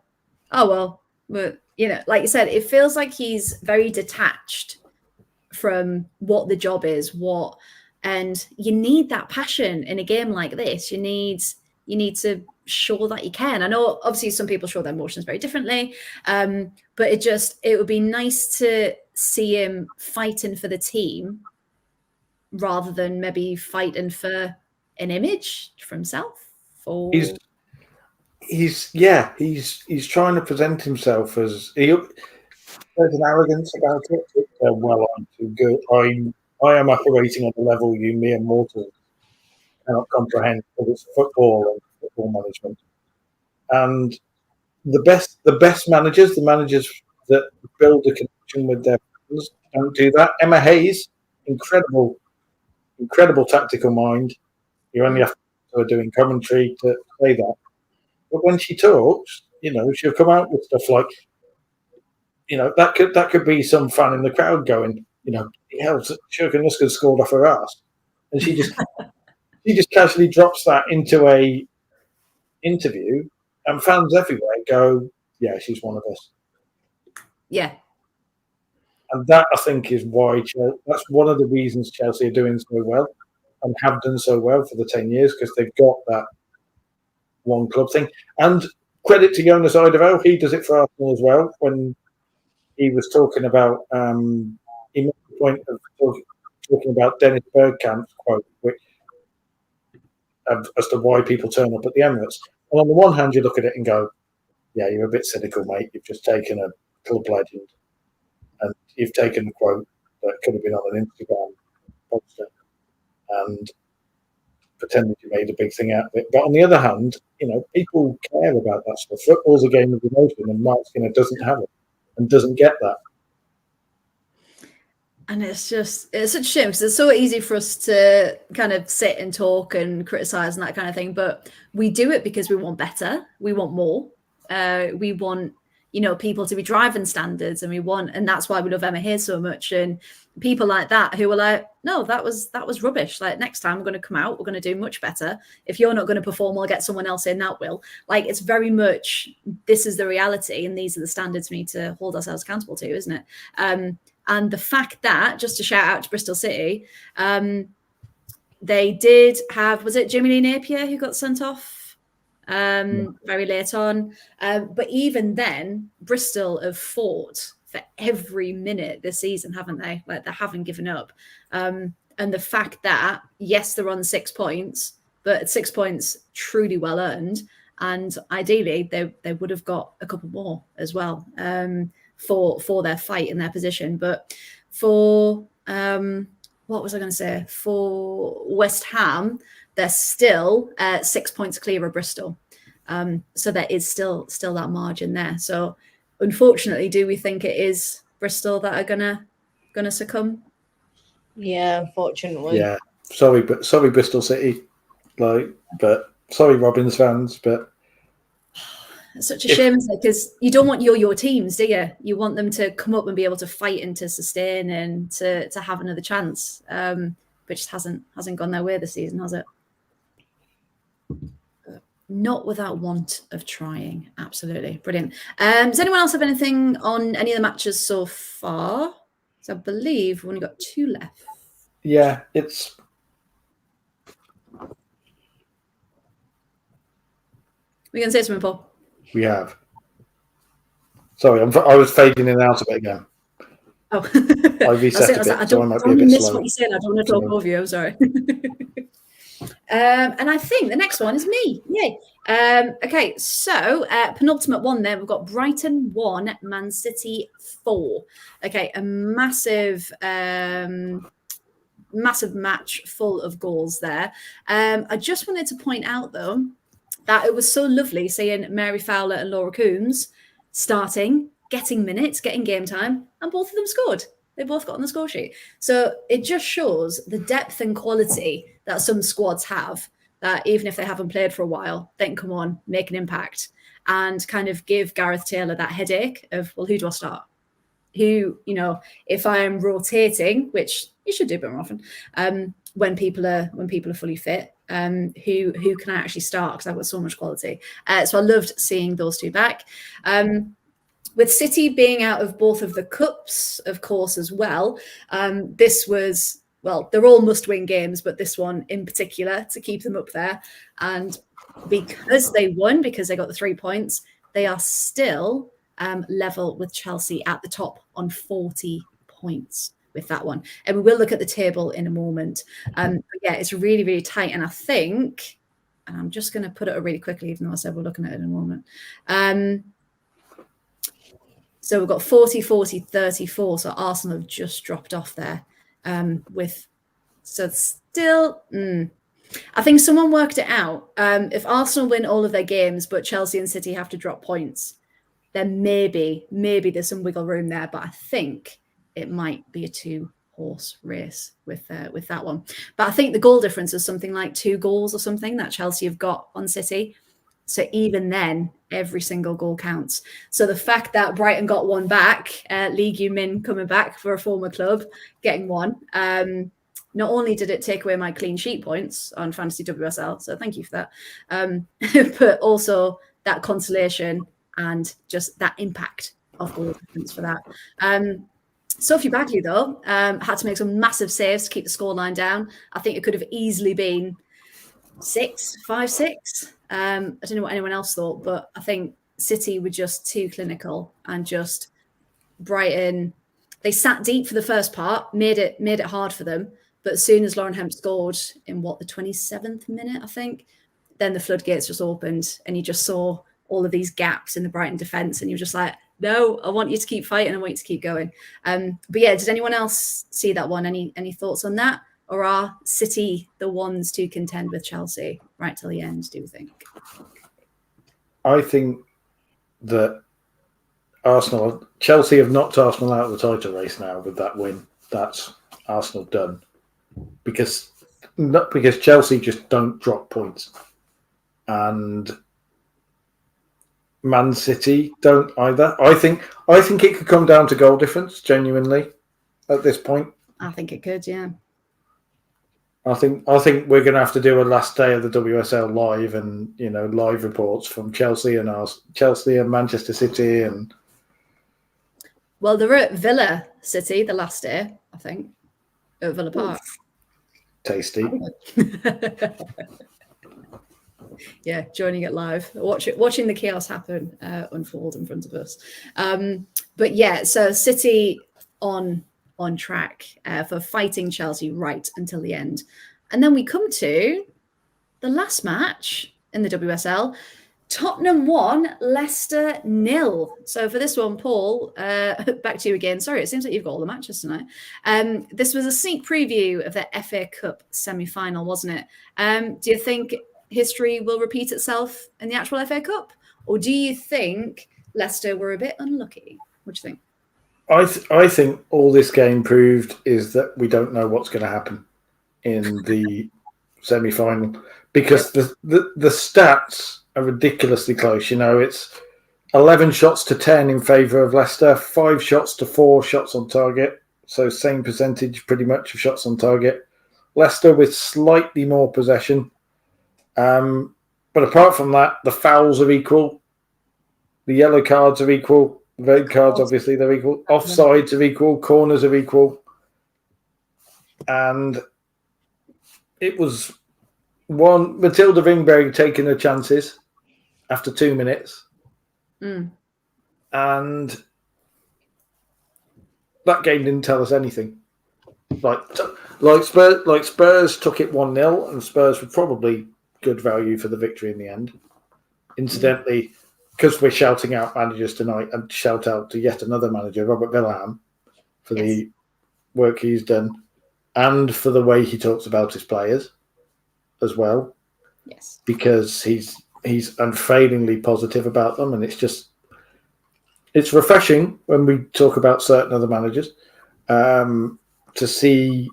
you said, it feels like he's very detached from what the job is, and you need that passion in a game like this. You need to show that you can. I know obviously some people show their emotions very differently, but it would be nice to see him fighting for the team rather than maybe fighting for an image for himself. Or he's trying to present himself as there's an arrogance about it. Well, I'm too good. I am operating on a level you mere mortals cannot comprehend, because it's football and football management. And the best managers, the managers that build a connection with their fans, don't do that. Emma Hayes, incredible tactical mind. You only have to doing commentary to say that. But when she talks, she'll come out with stuff like, that could be some fan in the crowd going, hell, Shurkanuska scored off her ass, and she just casually drops that into a interview, and fans everywhere go, yeah, she's one of us. Yeah. And that, I think, is why that's one of the reasons Chelsea are doing so well and have done so well for the 10 years, because they've got that one club thing. And credit to Jonas Eidevall, he does it for Arsenal as well. When he was talking about he made the point of talking about Dennis Bergkamp's quote, which as to why people turn up at the Emirates. And on the one hand, you look at it and go, "Yeah, you're a bit cynical, mate. You've just taken a club legend and you've taken a quote that could have been on an Instagram poster and pretended you made a big thing out of it." But on the other hand, people care about that stuff. Football's a game of emotion, and Mark Skinner doesn't have it and doesn't get that. And it's such a shame because it's so easy for us to kind of sit and talk and criticize and that kind of thing. But we do it because we want better. We want more. We want, people to be driving standards, and that's why we love Emma here so much. And people like that who are like, no, that was rubbish. Like, next time we're going to come out, we're going to do much better. If you're not going to perform, we'll get someone else in that will. Like, it's very much, this is the reality and these are the standards we need to hold ourselves accountable to, isn't it? And the fact that, just to shout out to Bristol City, they did have, was it Jimmy Lee Napier who got sent off very late on? But even then, Bristol have fought for every minute this season, haven't they? Like, they haven't given up. And the fact that, yes, they're on 6 points, but 6 points truly well earned. And ideally, they would have got a couple more as well. For their fight in their position. But for what was I going to say? For West Ham, they're still 6 points clear of Bristol. So there is still that margin there. So unfortunately, do we think it is Bristol that are gonna succumb? Yeah, unfortunately. Yeah. Sorry Bristol City. But sorry Robins fans, but it's such a shame, because you don't want your teams, do you? You want them to come up and be able to fight and to sustain and to have another chance. But just hasn't gone their way this season, has it? Not without want of trying. Absolutely. Brilliant. Does anyone else have anything on any of the matches so far? So I believe we've only got 2 left. Yeah, We can say something, Paul. We have. Sorry, I was fading in and out a bit again. Oh, I reset a bit, I so I don't might be a bit miss slow. what you're saying. I don't want to talk over you. I'm sorry. And I think the next one is me. Yay. Okay, so penultimate one there. We've got Brighton 1, Man City 4. Okay, a massive match full of goals there. I just wanted to point out, though, that it was so lovely seeing Mary Fowler and Laura Coombs starting, getting minutes, getting game time, and both of them scored. They both got on the score sheet. So it just shows the depth and quality that some squads have, that even if they haven't played for a while, they can come on, make an impact, and kind of give Gareth Taylor that headache of, well, who do I start? Who, if I'm rotating, which you should do a bit more often, when people are fully fit, who can I actually start? Because I've got so much quality. So I loved seeing those two back. With City being out of both of the cups, of course, as well, this was, well, they're all must-win games, but this one in particular to keep them up there. And because they won, because they got the 3 points, they are still level with Chelsea at the top on 40 points with that one. And we will look at the table in a moment. But yeah, it's really, really tight. And I think, and I'm just going to put it up really quickly, even though I said we're looking at it in a moment. So we've got 40, 40, 34. So Arsenal have just dropped off there so still, I think someone worked it out. If Arsenal win all of their games, but Chelsea and City have to drop points, then maybe there's some wiggle room there. But I think it might be a 2-horse race with that one. But I think the goal difference is something like 2 goals or something that Chelsea have got on City. So even then, every single goal counts. So the fact that Brighton got one back, Lee Gyu-min coming back for a former club, getting one, not only did it take away my clean sheet points on Fantasy WSL, so thank you for that, but also that consolation and just that impact of goal difference for that. Sophie Bagley, though, had to make some massive saves to keep the scoreline down. I think it could have easily been 5-6. I don't know what anyone else thought, but I think City were just too clinical and just Brighton, they sat deep for the first part, made it hard for them. But as soon as Lauren Hemp scored in the 27th minute, I think, then the floodgates just opened, and you just saw all of these gaps in the Brighton defence, and you're just like, no, I want you to keep fighting. I want you to keep going. But yeah, did anyone else see that one? Any thoughts on that? Or are City the ones to contend with Chelsea right till the end, do you think? I think that Chelsea have knocked Arsenal out of the title race now with that win. That's Arsenal done. Not because Chelsea just don't drop points. And Man City don't either. I think it could come down to goal difference, genuinely, at this point. I think it could, yeah. I think we're going to have to do a last day of the WSL live, and live reports from Chelsea and Manchester City, and well, they're at Villa City the last day, I think, at Villa Park. Tasty. Yeah, joining it live, watching the chaos happen unfold in front of us. But yeah, so City on track for fighting Chelsea right until the end. And then we come to the last match in the WSL. Tottenham 1, Leicester 0. So for this one, Paul, back to you again. Sorry, it seems like you've got all the matches tonight. This was a sneak preview of the FA Cup semi-final, wasn't it? Do you think history will repeat itself in the actual FA Cup? Or do you think Leicester were a bit unlucky? What do you think? I think all this game proved is that we don't know what's going to happen in the semi-final, because the stats are ridiculously close. It's 11 shots to 10 in favour of Leicester, 5 shots to 4 shots on target. So same percentage pretty much of shots on target. Leicester with slightly more possession. But apart from that, the fouls are equal. The yellow cards are equal. Red cards, obviously, they're equal. Offsides are equal. Corners are equal. And it was Matilda Ringberg taking her chances after 2 minutes. And that game didn't tell us anything. Like Spurs took it 1-0, and Spurs were probably good value for the victory in the end. Incidentally, because we're shouting out managers tonight, and shout out to yet another manager, Robert Villaham, for the work he's done and for the way he talks about his players as well. Yes, because he's unfailingly positive about them, and it's refreshing when we talk about certain other managers to see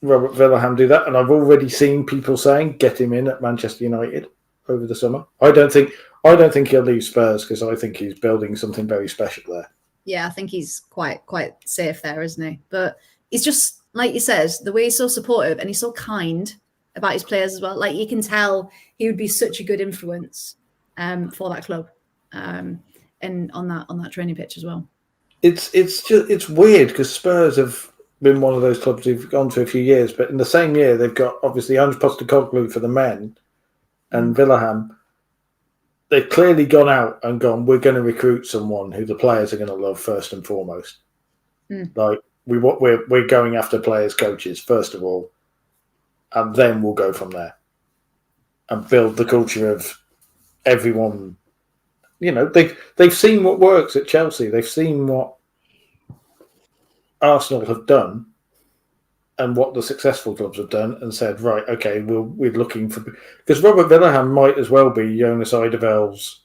Robert Villaham do that. And I've already seen people saying get him in at Manchester United over the summer. I don't think he'll leave Spurs, because I think he's building something very special there. Yeah, I think he's quite safe there, isn't he? But he's just, like you said, the way he's so supportive and he's so kind about his players as well. Like, you can tell he would be such a good influence for that club and on that training pitch as well. It's weird, because Spurs have been one of those clubs who've gone for a few years, but in the same year they've got obviously Ange Postecoglou for the men and Villaham. They've clearly gone out and gone, we're going to recruit someone who the players are going to love first and foremost. Like, we're going after players, coaches first of all, and then we'll go from there and build the culture of everyone. They've seen what works at Chelsea. They've seen what Arsenal have done and what the successful clubs have done, and said, right, okay, we're looking for... Because Robert Villaham might as well be Jonas Eidevall's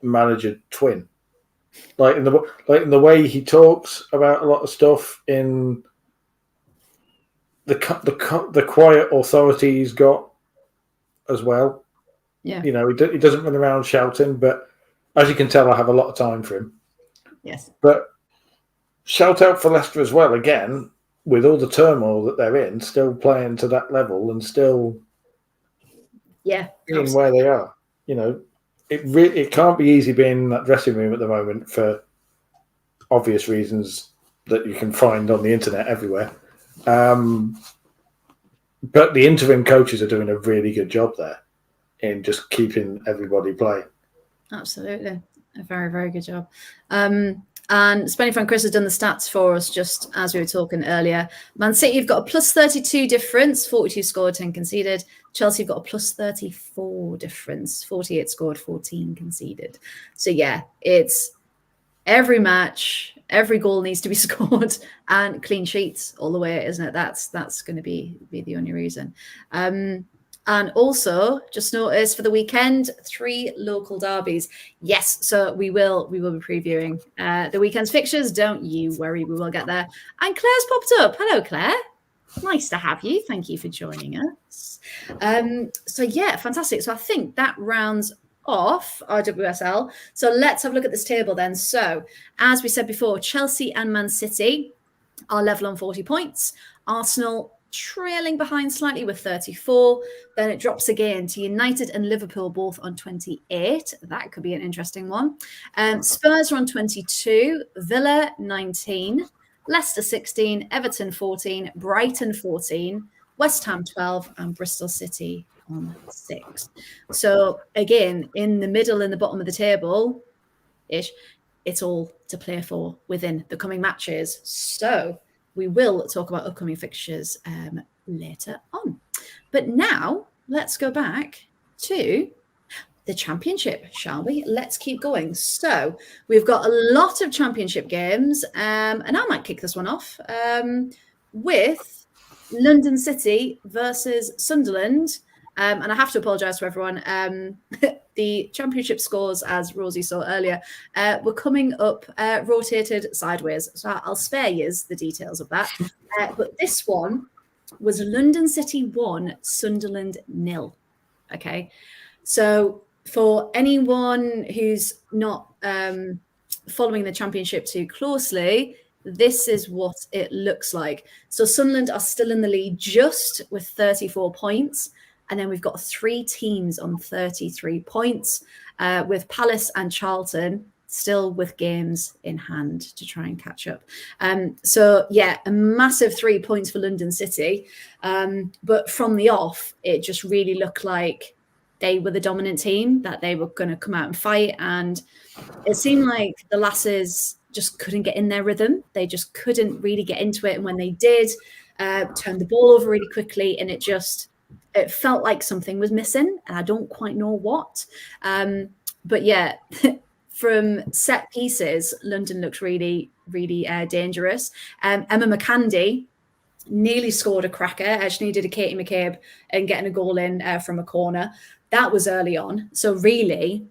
manager twin. Like in the way he talks about a lot of stuff, in the quiet authority he's got as well. Yeah. He doesn't run around shouting, but as you can tell, I have a lot of time for him. Yes. But shout out for Leicester as well, again, with all the turmoil that they're in, still playing to that level and still being where they are. It can't be easy being in that dressing room at the moment for obvious reasons that you can find on the internet everywhere. But the interim coaches are doing a really good job there in just keeping everybody playing. Absolutely. A very, very good job. And Spenny Fan Chris has done the stats for us just as we were talking earlier. Man City have got a plus 32 difference, 42 scored, 10 conceded. Chelsea have got a plus 34 difference, 48 scored, 14 conceded. So yeah, it's every match, every goal needs to be scored, and clean sheets all the way, isn't it? That's going to be the only reason. And also, just noticed for the weekend, 3 local derbies. Yes, so we will be previewing the weekend's fixtures. Don't you worry, we will get there. And Claire's popped up. Hello, Claire. Nice to have you. Thank you for joining us. So yeah, fantastic. So I think that rounds off our WSL. So let's have a look at this table then. So as we said before, Chelsea and Man City are level on 40 points. Arsenal trailing behind slightly with 34. Then it drops again to United and Liverpool both on 28. That could be an interesting one. Spurs are on 22, Villa 19, Leicester 16, Everton 14, Brighton 14, West Ham 12, and Bristol City on 6. So again, in the middle, in the bottom of the table ish, it's all to play for within the coming matches. So we will talk about upcoming fixtures later on. But now let's go back to the championship, shall we? Let's keep going. So we've got a lot of championship games, and I might kick this one off with London City versus Sunderland. And I have to apologise to everyone. The championship scores, as Rosie saw earlier, were coming up rotated sideways. So I'll spare you the details of that. But this one was London City 1, Sunderland 0. Okay. So for anyone who's not following the championship too closely, this is what it looks like. So Sunderland are still in the lead just with 34 points. And then we've got 3 teams on 33 points, with Palace and Charlton still with games in hand to try and catch up. So, yeah, a massive 3 points for London City. But from the off, it just really looked like they were the dominant team, that they were going to come out and fight. And it seemed like the Lasses just couldn't get in their rhythm. They just couldn't really get into it. And when they did, turned the ball over really quickly, and it felt like something was missing, and I don't quite know what. But yeah, from set pieces, London looks really, really dangerous. Emma McCandy nearly scored a cracker. She needed a Katie McCabe and getting a goal in from a corner. That was early on. So really,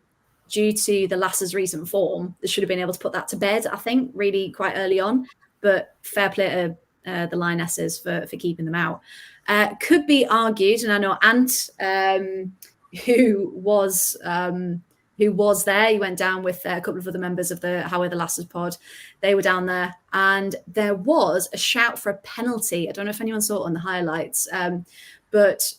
due to the Lasses' recent form, they should have been able to put that to bed, I think, really quite early on. But fair play to the Lionesses for keeping them out. Could be argued, and I know Ant, who was there, he went down with a couple of other members of the How Are the Lasses pod. They were down there, and there was a shout for a penalty. I don't know if anyone saw it on the highlights, but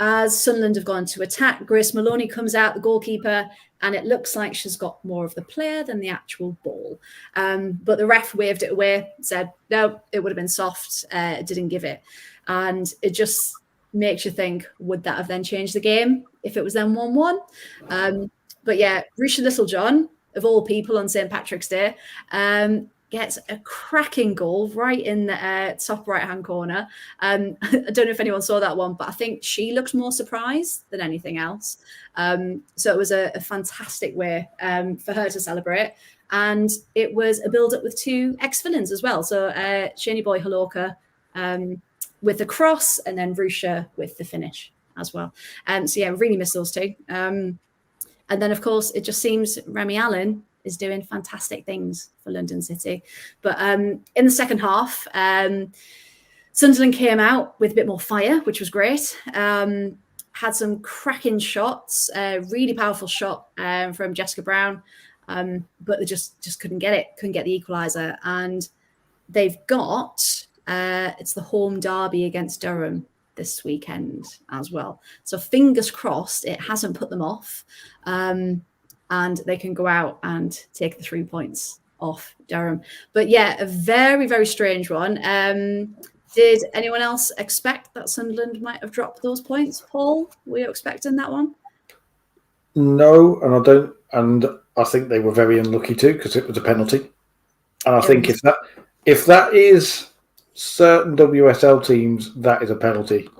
as Sunderland have gone to attack, Grace Maloney comes out, the goalkeeper, and it looks like she's got more of the player than the actual ball. But the ref waved it away, said, no, it would have been soft, didn't give it. And it just makes you think, would that have then changed the game if it was then 1-1? But yeah, Risha Littlejohn, of all people on St. Patrick's Day, gets a cracking goal right in the top right-hand corner. I don't know if anyone saw that one, but I think she looked more surprised than anything else. So it was a fantastic way for her to celebrate. And it was a build-up with 2 ex-villains as well. So Shani Boy Haloka with the cross, and then Rusha with the finish as well. So yeah, really miss those 2. And then, of course, it just seems Remy Allen is doing fantastic things for London City. But in the second half, Sunderland came out with a bit more fire, which was great. Had some cracking shots, really powerful shot from Jessica Brown, but they just couldn't get it, couldn't get the equaliser. And they've got, it's the home derby against Durham this weekend as well. So fingers crossed it hasn't put them off, and they can go out and take the 3 points off Durham. But yeah, a very, very strange one. Did anyone else expect that Sunderland might have dropped those points? Paul, were you expecting that one? No, and I don't. And I think they were very unlucky too, because it was a penalty. And I think if that is certain WSL teams, that is a penalty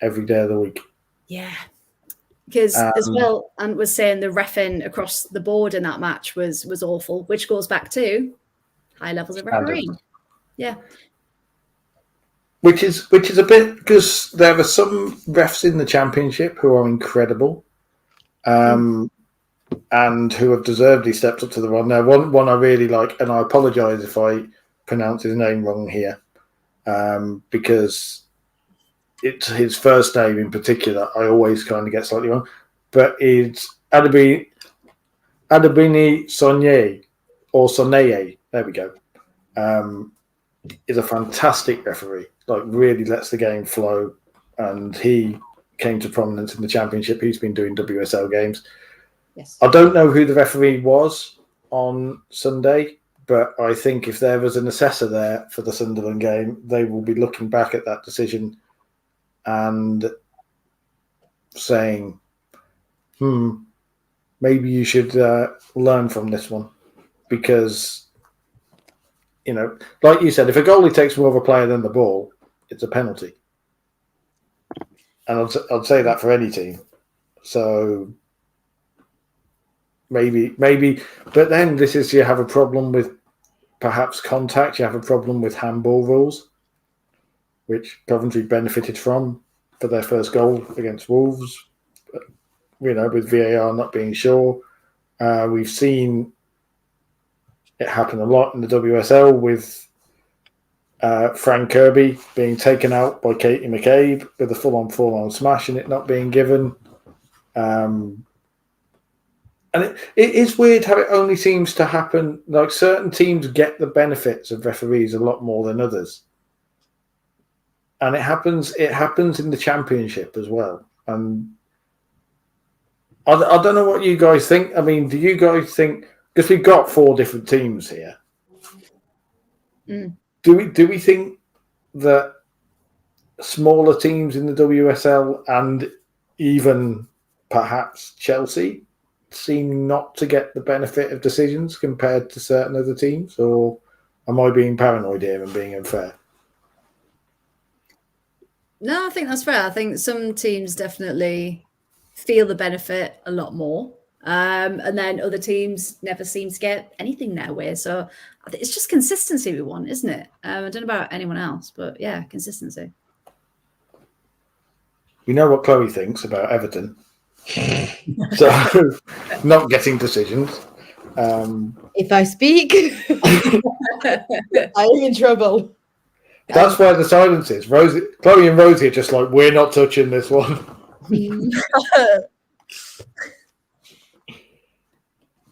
every day of the week. Yeah. Because as well, Ant was saying the reffing across the board in that match was awful, which goes back to high levels of refereeing. Yeah. Which is a bit, because there are some refs in the championship who are incredible, and who have deservedly stepped up to the run. Now, one I really like, and I apologise if I pronounce his name wrong here, because it's his first name in particular I always kind of get slightly wrong, but it's Adebini Sonye, or Soneye, there we go, is a fantastic referee, like really lets the game flow, and he came to prominence in the championship. He's been doing WSL games. Yes. I don't know who the referee was on Sunday, but I think if there was an assessor there for the Sunderland game, they will be looking back at that decision and saying, maybe you should learn from this one. Because, like you said, if a goalie takes more of a player than the ball, it's a penalty. And I'd say that for any team. So maybe, but then you have a problem with perhaps contact. You have a problem with handball rules, which Coventry benefited from for their first goal against Wolves. With VAR not being sure, we've seen it happen a lot in the WSL with Frank Kirby being taken out by Katie McCabe with a full-on smash and it not being given. And it is weird how it only seems to happen. Like certain teams get the benefits of referees a lot more than others, and it happens in the championship as well. And I don't know what you guys think. I mean, do you guys think, because we've got 4 different teams here, do we think that smaller teams in the WSL and even perhaps Chelsea seem not to get the benefit of decisions compared to certain other teams? Or am I being paranoid here and being unfair? No, I think that's fair. I think some teams definitely feel the benefit a lot more. And then other teams never seem to get anything their way. So I think it's just consistency we want, isn't it? I don't know about anyone else, but yeah, consistency. We know what Chloe thinks about Everton. So not getting decisions. If I speak, I'm in trouble. That's why the silence is. Chloe and Rosie are just like, we're not touching this one.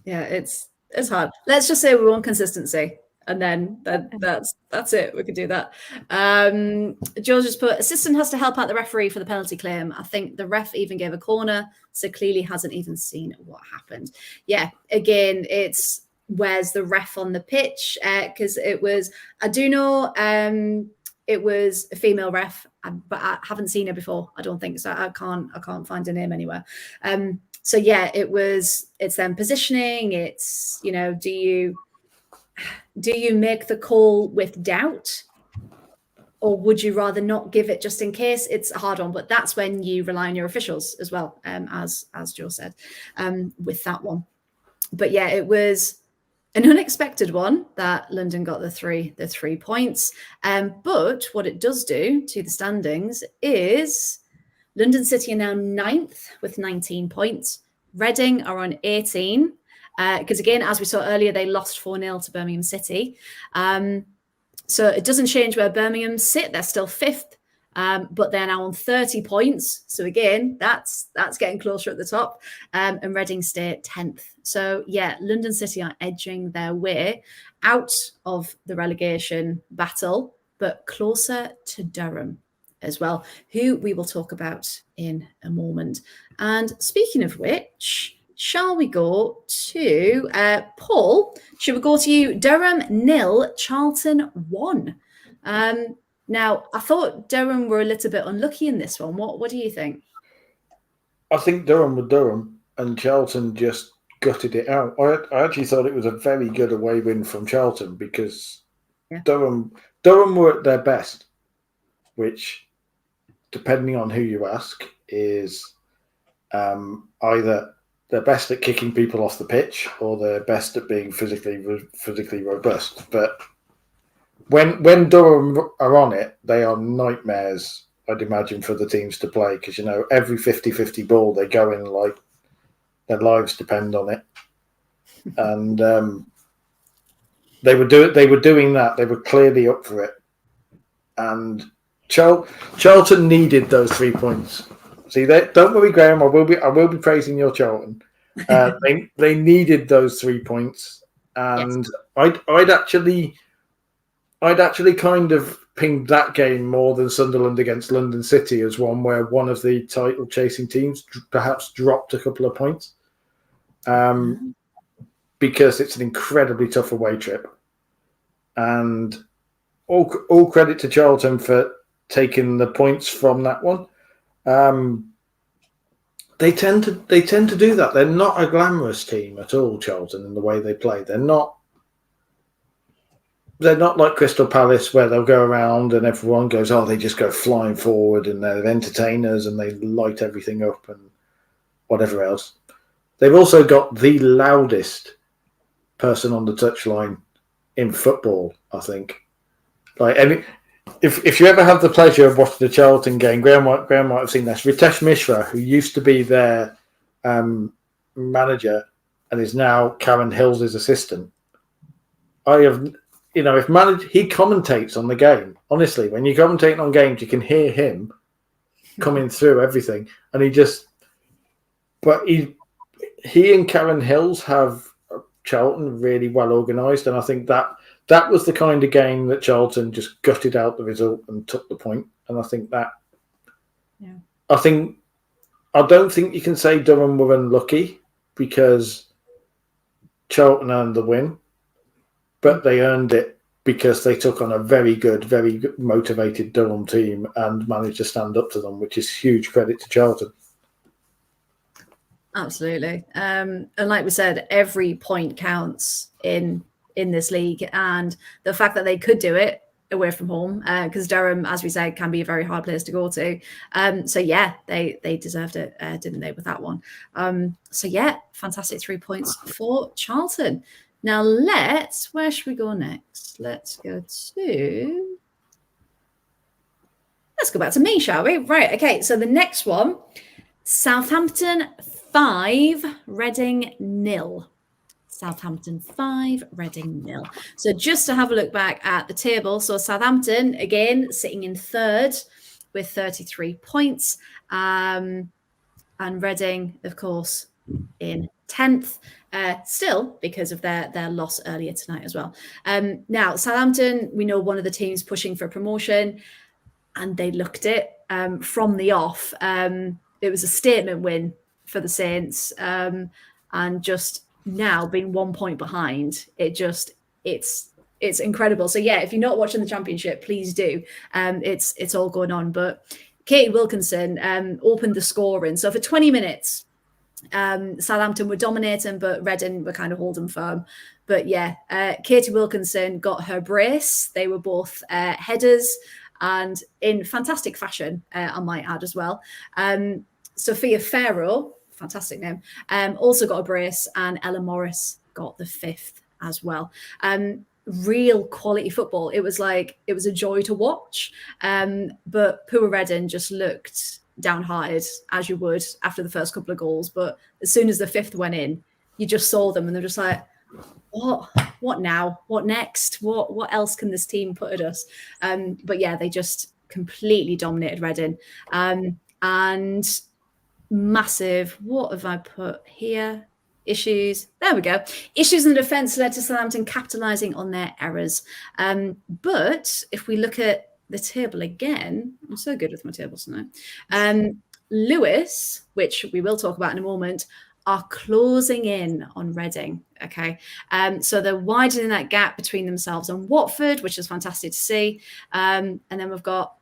Yeah, it's hard. Let's just say we want consistency, and then that's it. We could do that. George just put, assistant has to help out the referee for the penalty claim. I think the ref even gave a corner, so clearly hasn't even seen what happened. Yeah, again, it's where's the ref on the pitch? Because it was, I do know, it was a female ref, but I haven't seen her before. I don't think so. I can't find her name anywhere. So yeah, it's them positioning. It's, do you make the call with doubt, or would you rather not give it just in case? It's a hard one, but that's when you rely on your officials as well, as Joe said, with that one. But yeah, it was an unexpected one that London got the three points. But what it does do to the standings is London City are now 9th with 19 points. Reading are on 18. Because again, as we saw earlier, they lost 4-0 to Birmingham City. So it doesn't change where Birmingham sit. They're still 5th, but they're now on 30 points. So again, that's getting closer at the top. And Reading stay 10th. So yeah, London City are edging their way out of the relegation battle, but closer to Durham as well, who we will talk about in a moment. And speaking of which, shall we go to Paul? Should we go to you? Durham 0, Charlton 1. Now, I thought Durham were a little bit unlucky in this one. What do you think? I think Durham were Durham, and Charlton just gutted it out. I actually thought it was a very good away win from Charlton because Durham were at their best, which, depending on who you ask, is either they're best at kicking people off the pitch or they're best at being physically robust. But when Durham are on it, they are nightmares, I'd imagine, for the teams to play because, every 50-50 ball they go in like their lives depend on it. And they were doing that. They were clearly up for it. And Charlton needed those 3 points. See, don't worry, Graham. I will be praising your Charlton. They needed those 3 points, and yes. I'd actually kind of pinged that game more than Sunderland against London City as one where one of the title chasing teams perhaps dropped a couple of points, because it's an incredibly tough away trip, and all credit to Charlton for taking the points from that one. They tend to do that. They're not a glamorous team at all, Charlton, in the way they play. They're not like Crystal Palace where they'll go around and everyone goes, oh, they just go flying forward and they're entertainers and they light everything up and whatever else. They've also got the loudest person on the touchline in football, I think. Like, if you ever have the pleasure of watching the Charlton game, Graham might have seen this. Ritesh Mishra, who used to be their manager and is now Karen Hill's assistant. He commentates on the game. Honestly, when you commentate on games, you can hear him coming through everything, and he and Karen Hills have Charlton really well organised, and I think that was the kind of game that Charlton just gutted out the result and took the point. And I think that, I don't think you can say Durham were unlucky because Charlton earned the win, but they earned it because they took on a very good motivated Durham team and managed to stand up to them, which is huge credit to Charlton. Absolutely. And like we said, every point counts in this league, and the fact that they could do it away from home, because Durham, as we said, can be a very hard place to go to. So yeah, they deserved it, didn't they, with that one? So yeah, fantastic 3 points for Charlton. Now where should we go next? Let's go back to me, shall we? Right, okay, so the next one, Southampton 5, Reading 0. Southampton 5, Reading 0. So just to have a look back at the table. So Southampton, again, sitting in third with 33 points. And Reading, of course, in 10th, still because of their loss earlier tonight as well. Now, Southampton, we know one of the teams pushing for promotion, and they looked it from the off. It was a statement win for the Saints, and just now being 1 point behind, it's incredible. So yeah, if you're not watching the Championship, please do. It's all going on. But Katie Wilkinson opened the scoring. So for 20 minutes, Southampton were dominating, but Reading were kind of holding firm. But yeah, Katie Wilkinson got her brace. They were both headers, and in fantastic fashion, I might add as well. Sophia Farrow, fantastic name, also got a brace, and Ella Morris got the 5th as well. Real quality football. It was a joy to watch. But poor Reading just looked downhearted, as you would after the first couple of goals. But as soon as the 5th went in, you just saw them and they're just like, what now? What next? What else can this team put at us? But yeah, they just completely dominated Reading. And massive, what have I put here? Issues. There we go. Issues in the defence led to Southampton capitalising on their errors. But if we look at the table again, I'm so good with my tables tonight. Lewis, which we will talk about in a moment, are closing in on Reading. Okay. So they're widening that gap between themselves and Watford, which is fantastic to see. And then we've got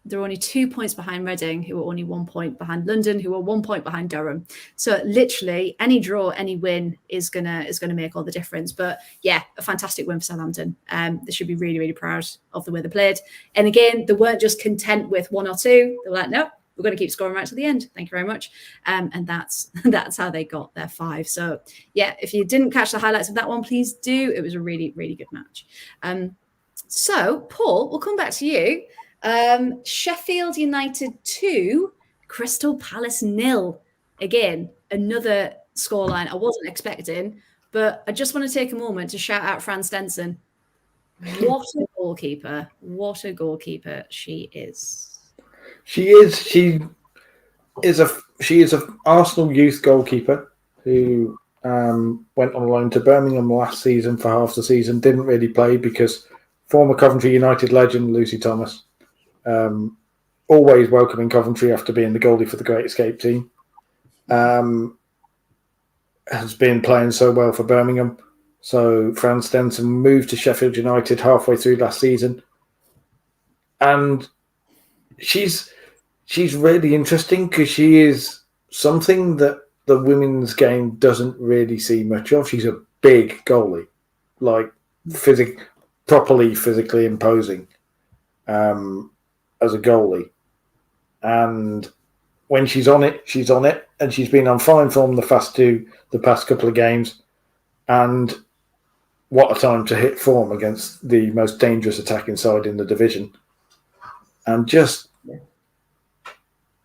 they're only 2 points behind Reading, who are only 1 point behind London, who are 1 point behind Durham. So literally, any draw, any win is gonna make all the difference. But yeah, a fantastic win for Southampton. They should be really, really proud of the way they played. And again, they weren't just content with 1 or 2. They were like, no, we're going to keep scoring right to the end. Thank you very much. And that's how they got their 5. So yeah, if you didn't catch the highlights of that one, please do. It was a really, really good match. So Paul, we'll come back to you. Sheffield United 2, Crystal Palace 0. Again, another scoreline I wasn't expecting, but I just want to take a moment to shout out Fran Stenson. What a goalkeeper. What a goalkeeper she is. She is an Arsenal youth goalkeeper who went on loan to Birmingham last season for half the season, didn't really play because former Coventry United legend Lucy Thomas, always welcoming Coventry after being the goalie for the Great Escape team, has been playing so well for Birmingham. So Fran Stenson moved to Sheffield United halfway through last season, and she's really interesting because she is something that the women's game doesn't really see much of. She's a big goalie, like properly physically imposing as a goalie. And when she's on it, and she's been on fine form the past couple of games. And what a time to hit form against the most dangerous attacking side in the division. And just,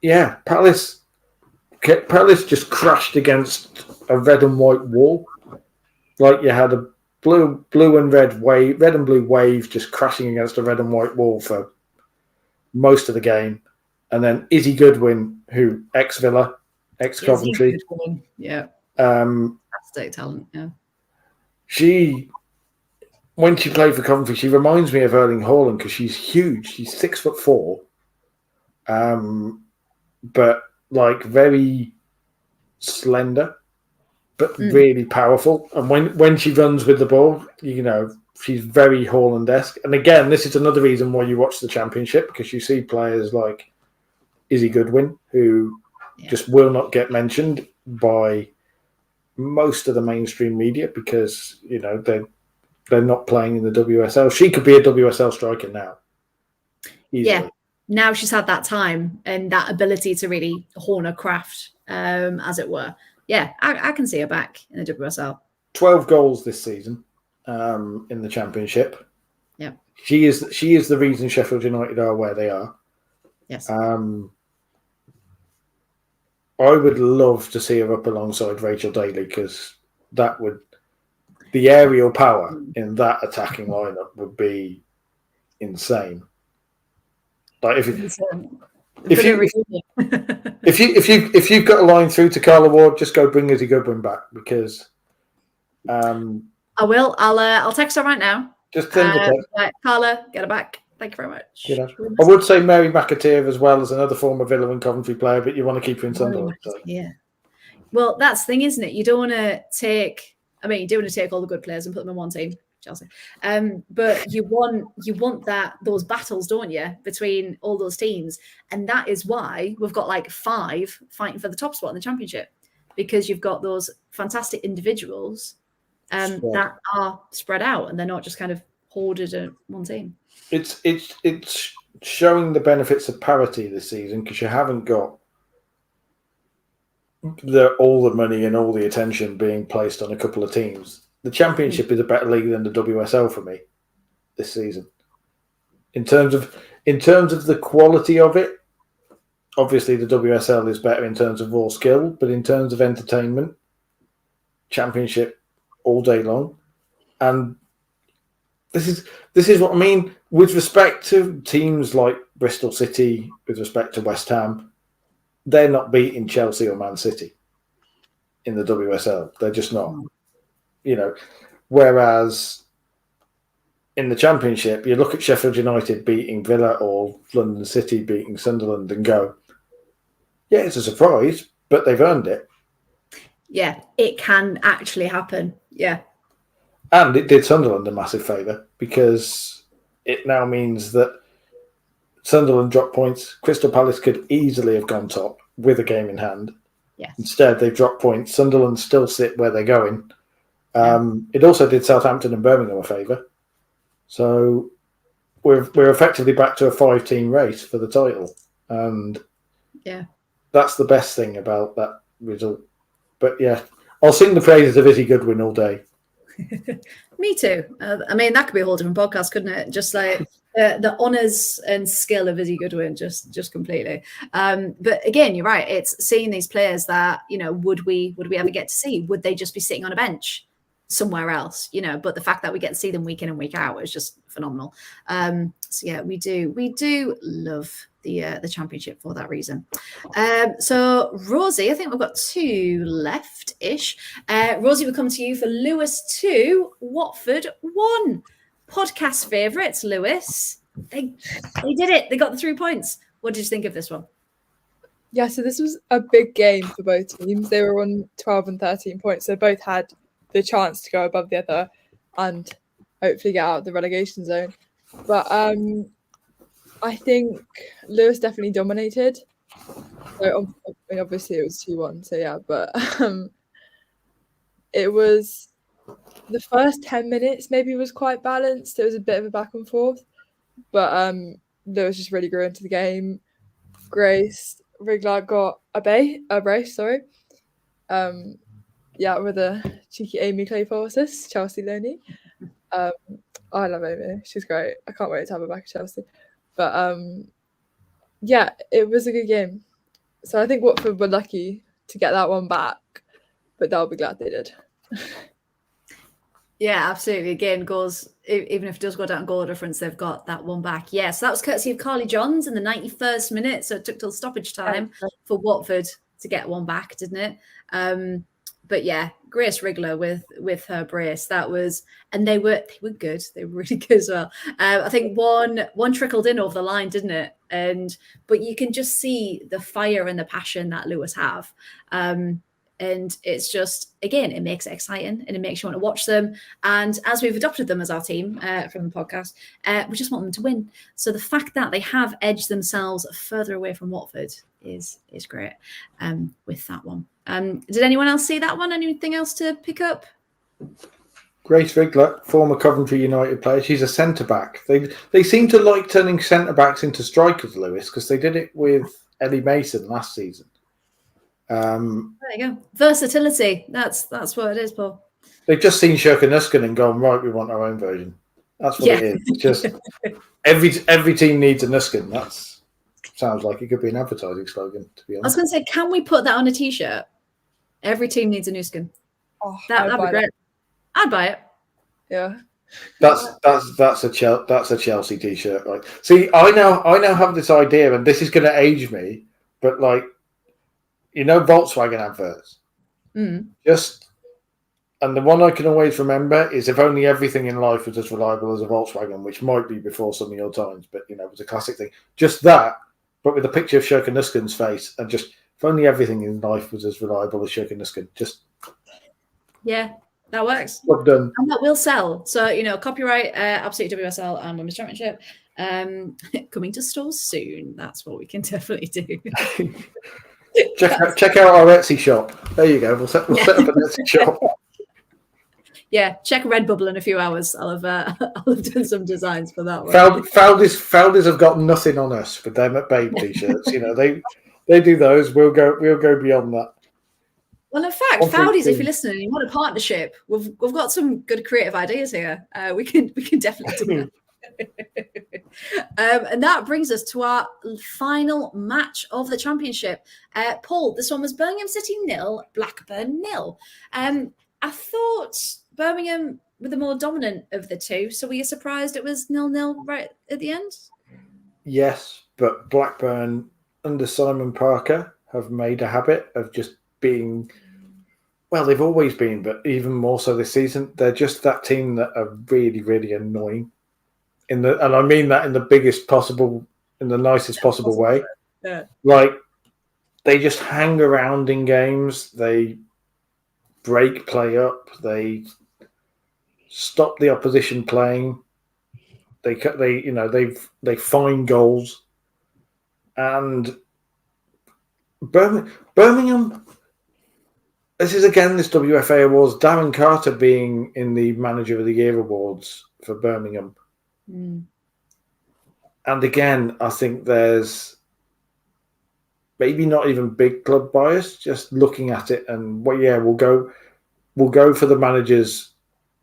yeah, Palace just crashed against a red and white wall. Like you had a blue and red and blue wave just crashing against a red and white wall for most of the game. And then Izzy Goodwin, who ex-Villa, ex-Coventry. Yeah. Fantastic talent, yeah. When she played for Coventry, she reminds me of Erling Haaland because she's huge. She's 6'4", but like very slender, but really powerful. And when she runs with the ball, she's very Haaland-esque. And again, this is another reason why you watch the Championship, because you see players like Izzy Goodwin, who just will not get mentioned by most of the mainstream media because, they're not playing in the WSL. She could be a WSL striker now. Easily. Yeah, now she's had that time and that ability to really hone her craft, as it were. Yeah, I can see her back in the WSL. 12 goals this season in the Championship. Yeah, she is the reason Sheffield United are where they are. Yes. I would love to see her up alongside Rachel Daly because the aerial power in that attacking lineup would be insane. Like if you've got a line through to Carla Ward, just go bring Izzy Goodwin back because I will. I'll text her right now. Just send a text. Right, Carla, get her back. Thank you very much. I would say Mary McAteer as well as another former Villa and Coventry player, but you want to keep her in Sunderland. So. Yeah. Well, that's the thing, isn't it? You don't want to take. I mean, you do want to take all the good players and put them in one team, Chelsea. But you want those battles, don't you, between all those teams, and that is why we've got like 5 fighting for the top spot in the Championship, because you've got those fantastic individuals that are spread out and they're not just kind of hoarded in one team. It's showing the benefits of parity this season because you haven't got all the money and all the attention being placed on a couple of teams. The Championship is a better league than the WSL for me this season. In terms of the quality of it, obviously the WSL is better in terms of raw skill, but in terms of entertainment, Championship all day long. And this is what I mean with respect to teams like Bristol City, with respect to West Ham. They're not beating Chelsea or Man City in the WSL. They're just not. Whereas in the Championship, you look at Sheffield United beating Villa or London City beating Sunderland and go, yeah, it's a surprise, but they've earned it. Yeah, it can actually happen. Yeah. And it did Sunderland a massive favour because it now means that Sunderland dropped points. Crystal Palace could easily have gone top with a game in hand. Yeah. Instead, they've dropped points. Sunderland still sit where they're going. It also did Southampton and Birmingham a favour. So we're effectively back to a 5-team race for the title. And that's the best thing about that result. But yeah, I'll sing the praises of Izzy Goodwin all day. Me too. I mean, that could be a whole different podcast, couldn't it? Just like the honours and skill of Izzy Goodwin, just completely. But again, you're right. It's seeing these players that, you know, would we ever get to see? Would they just be sitting on a bench somewhere else? You know, but the fact that we get to see them week in and week out is just phenomenal. So yeah, we do love the championship for that reason. So Rosie, I think we've got 2 left-ish. Rosie, will come to you for Lewis 2, Watford 1. Podcast favourites, Lewis. They did it. They got the 3 points. What did you think of this one? Yeah, so this was a big game for both teams. They were on 12 and 13 points, so both had the chance to go above the other and hopefully get out of the relegation zone. But I think Lewis definitely dominated. So I mean, obviously it was 2-1, so yeah, but it was the first 10 minutes maybe was quite balanced. It was a bit of a back and forth, but Lewis just really grew into the game. Grace Rigler got a brace, sorry. Yeah, with a cheeky Amy Claypool assist, Chelsea Loney. I love Amy. She's great. I can't wait to have her back at Chelsea. But yeah, it was a good game. So I think Watford were lucky to get that one back, but they'll be glad they did. Yeah, absolutely. Again, goals, even if it does go down goal difference, they've got that one back. Yeah, so that was courtesy of Carly Johns in the 91st minute. So it took till stoppage time for Watford to get one back, didn't it? But yeah, Grace Rigler with her brace, that was, and they were good. They were really good as well. I think one trickled in over the line, didn't it? But you can just see the fire and the passion that Lewis have. And it's just, again, it makes it exciting and it makes you want to watch them. And as we've adopted them as our team from the podcast, we just want them to win. So the fact that they have edged themselves further away from Watford is great with that one. Did anyone else see that one? Anything else to pick up? Grace Rigler, former Coventry United player. She's a centre-back. They seem to like turning centre-backs into strikers, Lewis, because they did it with Ellie Mason last season. There you go. Versatility. That's what it is, Paul. They've just seen Shirka Nuskin and gone, right, we want our own version. That's what it is. It's just every team needs a Nuskin. That sounds like it could be an advertising slogan, to be honest. I was going to say, can we put that on a T-shirt? Every team needs a Nuskin. Oh, that'd be great. I'd buy it. Yeah. That's a Chelsea T-shirt. Like, see, I now have this idea, and this is going to age me, but like, you know, Volkswagen adverts. And the one I can always remember is, if only everything in life was as reliable as a Volkswagen, which might be before some of your times, but you know, it was a classic thing. Just that, but with a picture of Shirka Nuskin's face, and just, if only everything in life was as reliable as Shirka Nuskin. Just yeah, that works. Job done. And that will sell. So, you know, copyright Absolute WSL and Women's Championship coming to stores soon. That's what we can definitely do. Check out our Etsy shop. There you go. We'll set up an Etsy shop. Yeah, check Redbubble in a few hours. I'll have done some designs for that one. Founders have got nothing on us for them at Babe T-shirts. You know, they do those. We'll go beyond that. Well, in fact, Fowdies, if you're listening and you want a partnership, we've got some good creative ideas here. We can definitely do that. And that brings us to our final match of the championship. Paul, this one was Birmingham City 0, Blackburn 0. I thought Birmingham were the more dominant of the two, so were you surprised it was 0-0 right at the end? Yes, but Blackburn under Simon Parker have made a habit of just being, well, they've always been, but even more so this season. They're just that team that are really, really annoying. And I mean that in the nicest possible way. Yeah. Like, they just hang around in games. They break play up. They stop the opposition playing. They find goals. And Birmingham, this is again this WFA Awards, Darren Carter being in the Manager of the Year Awards for Birmingham. Mm. And again, I think there's maybe not even big club bias, just looking at it and we'll go for the managers.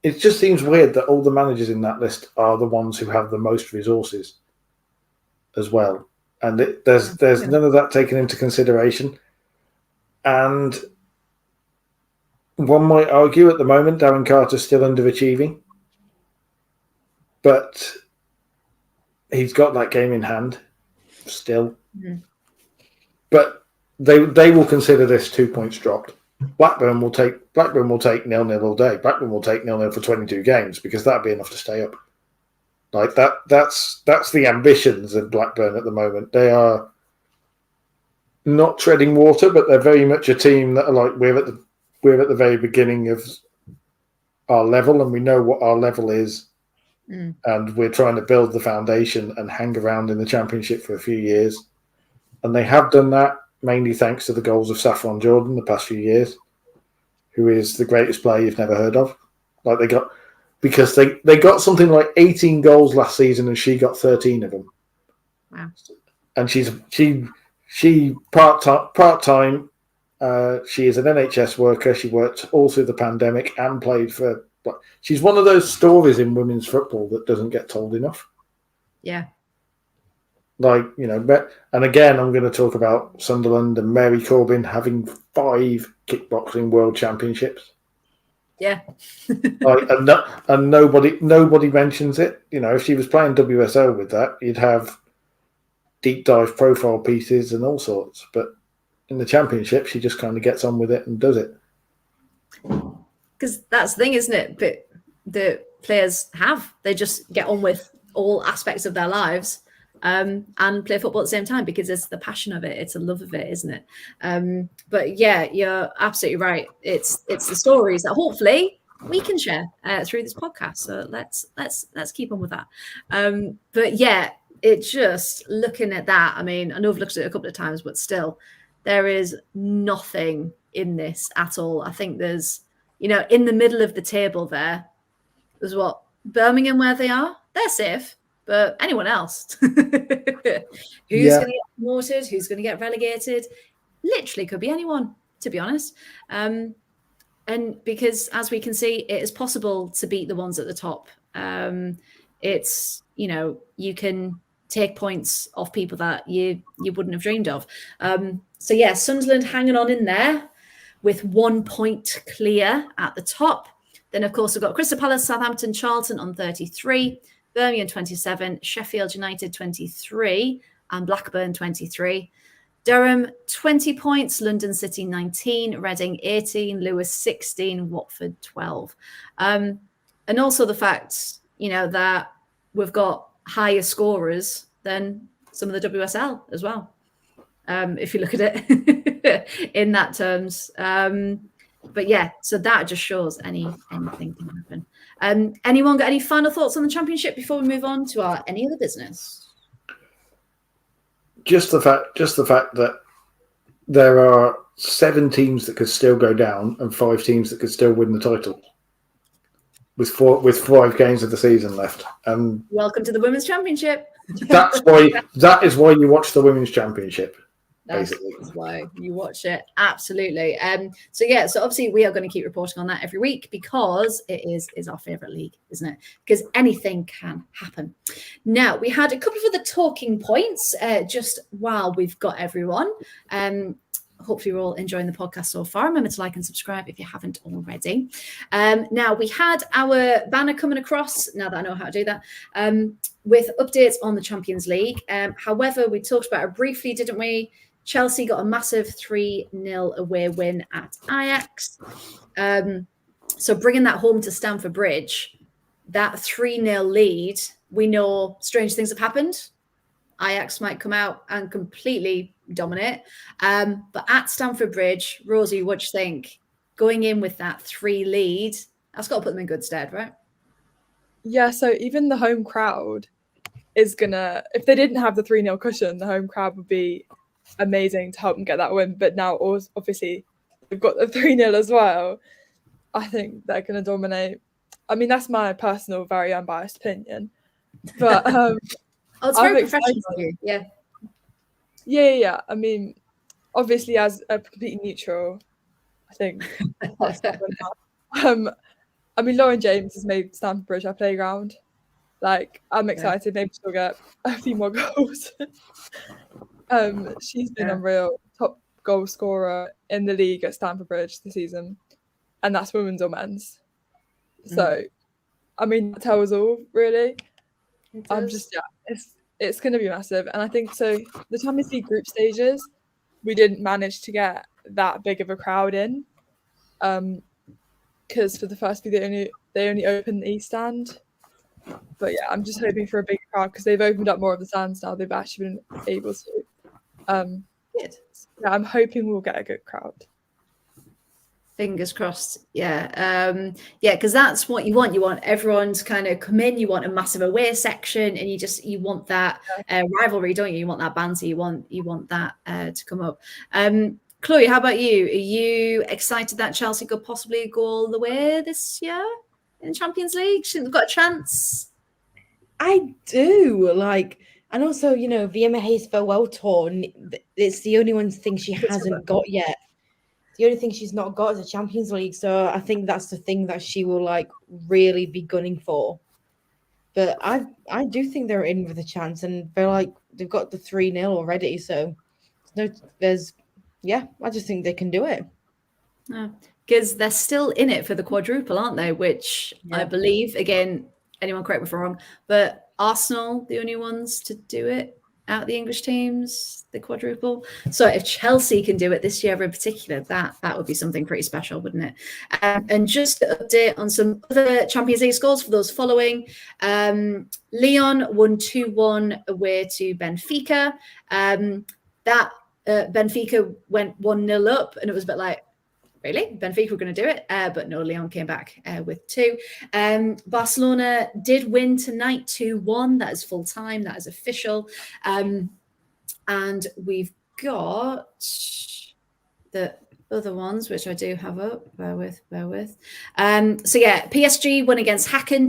It just seems weird that all the managers in that list are the ones who have the most resources as well. And there's none of that taken into consideration. And one might argue at the moment Darren Carter's still underachieving. But he's got that game in hand still. Mm-hmm. But they will consider this 2 points dropped. Blackburn will take 0-0 all day. Blackburn will take 0-0 for 22 games because that'd be enough to stay up. Like that's the ambitions of Blackburn at the moment. They are not treading water, but they're very much a team that are like we're at the very beginning of our level, and we know what our level is, and we're trying to build the foundation and hang around in the Championship for a few years. And they have done that mainly thanks to the goals of Saffron Jordan the past few years, who is the greatest player you've never heard of. Like they got something like 18 goals last season, and she got 13 of them. Wow! And she part-time. She is an NHS worker. She worked all through the pandemic and played for. She's one of those stories in women's football that doesn't get told enough. Yeah. And again, I'm going to talk about Sunderland and Mary Corbin having 5 kickboxing world championships. Yeah. and nobody mentions it. If she was playing WSL with that, you'd have deep dive profile pieces and all sorts. But in the Championship, she just kind of gets on with it and does it. Because that's the thing, isn't it? But the players they just get on with all aspects of their lives. And play football at the same time because it's the passion of it, it's the love of it, isn't it? But yeah, you're absolutely right. It's the stories that hopefully we can share through this podcast. So let's keep on with that. But yeah, it just looking at that. I mean, I know I've looked at it a couple of times, but still, there is nothing in this at all. I think there's, in the middle of the table there's what Birmingham where they are. They're safe. But anyone else, who's going to get promoted, who's going to get relegated, literally could be anyone, to be honest. And because, as we can see, it is possible to beat the ones at the top. It's, you can take points off people that you wouldn't have dreamed of. So, yeah, Sunderland hanging on in there with 1 point clear at the top. Then, of course, we've got Crystal Palace, Southampton, Charlton on 33. Birmingham 27, Sheffield United 23, and Blackburn 23. Durham 20 points, London City 19, Reading 18, Lewis 16, Watford 12. And also the fact, that we've got higher scorers than some of the WSL as well. If you look at it in that terms. But yeah, so that just shows anything can happen. Anyone got any final thoughts on the Championship before we move on to our any other business? Just the fact that there are 7 teams that could still go down and 5 teams that could still win the title with 5 games of the season left. Welcome to the Women's Championship. That is why you watch the Women's Championship. That's why you watch it. Absolutely. So obviously we are going to keep reporting on that every week because it is our favorite league, isn't it? Because anything can happen. Now, we had a couple of other talking points just while we've got everyone. Hopefully you're all enjoying the podcast so far. Remember to like and subscribe if you haven't already. Now, we had our banner coming across, now that I know how to do that, with updates on the Champions League. However, we talked about it briefly, didn't we? Chelsea got a massive 3-0 away win at Ajax. So bringing that home to Stamford Bridge, that 3-0 lead, we know strange things have happened. Ajax might come out and completely dominate. But at Stamford Bridge, Rosie, what do you think? Going in with that 3 lead, that's got to put them in good stead, right? Yeah, so even the home crowd is gonna, if they didn't have the 3-0 cushion, the home crowd would be amazing to help them get that win. But now, obviously, they've got the 3-0 as well. I think they're gonna dominate. I mean, that's my personal, very unbiased opinion. But it's very professional. Yeah. I mean, obviously, as a completely neutral, I think. I mean, Lauren James has made Stamford Bridge our playground. Like, I'm excited. Maybe she'll get a few more goals. She's been a real top goal scorer in the league at Stamford Bridge this season, and that's women's or men's. So, I mean, that tells all, really. I'm just, it's going to be massive. And I think so. The Champions League group stages, we didn't manage to get that big of a crowd in. Because for the first few, they only opened the East Stand. But yeah, I'm just hoping for a big crowd because they've opened up more of the stands now. They've actually been able to. Good. Yeah, I'm hoping we'll get a good crowd. Fingers crossed. Yeah. Because that's what you want. You want everyone to kind of come in. You want a massive away section, and you want that rivalry, don't you? You want that banter. You want that to come up. Chloe, how about you? Are you excited that Chelsea could possibly go all the way this year in the Champions League? Shouldn't have got a chance. I do. And also, Vienna Hayes farewell tour. It's the only one thing she hasn't got yet. The only thing she's not got is a Champions League. So I think that's the thing that she will really be gunning for. But I do think they're in with a chance, and they've got the 3-0 already. So I just think they can do it. Because they're still in it for the quadruple, aren't they? Which I believe, again, anyone correct me if I'm wrong, but Arsenal, the only ones to do it out of the English teams, the quadruple. So if Chelsea can do it this year in particular, that would be something pretty special, wouldn't it? And just to update on some other Champions League scores for those following, Lyon won 2-1 away to Benfica. Benfica went 1-0 up, and it was a bit like, really? Benfica were going to do it? But no, Lyon came back with 2. Barcelona did win tonight 2-1. That is full time. That is official. And we've got the other ones, which I do have up. Bear with. PSG won against Hacken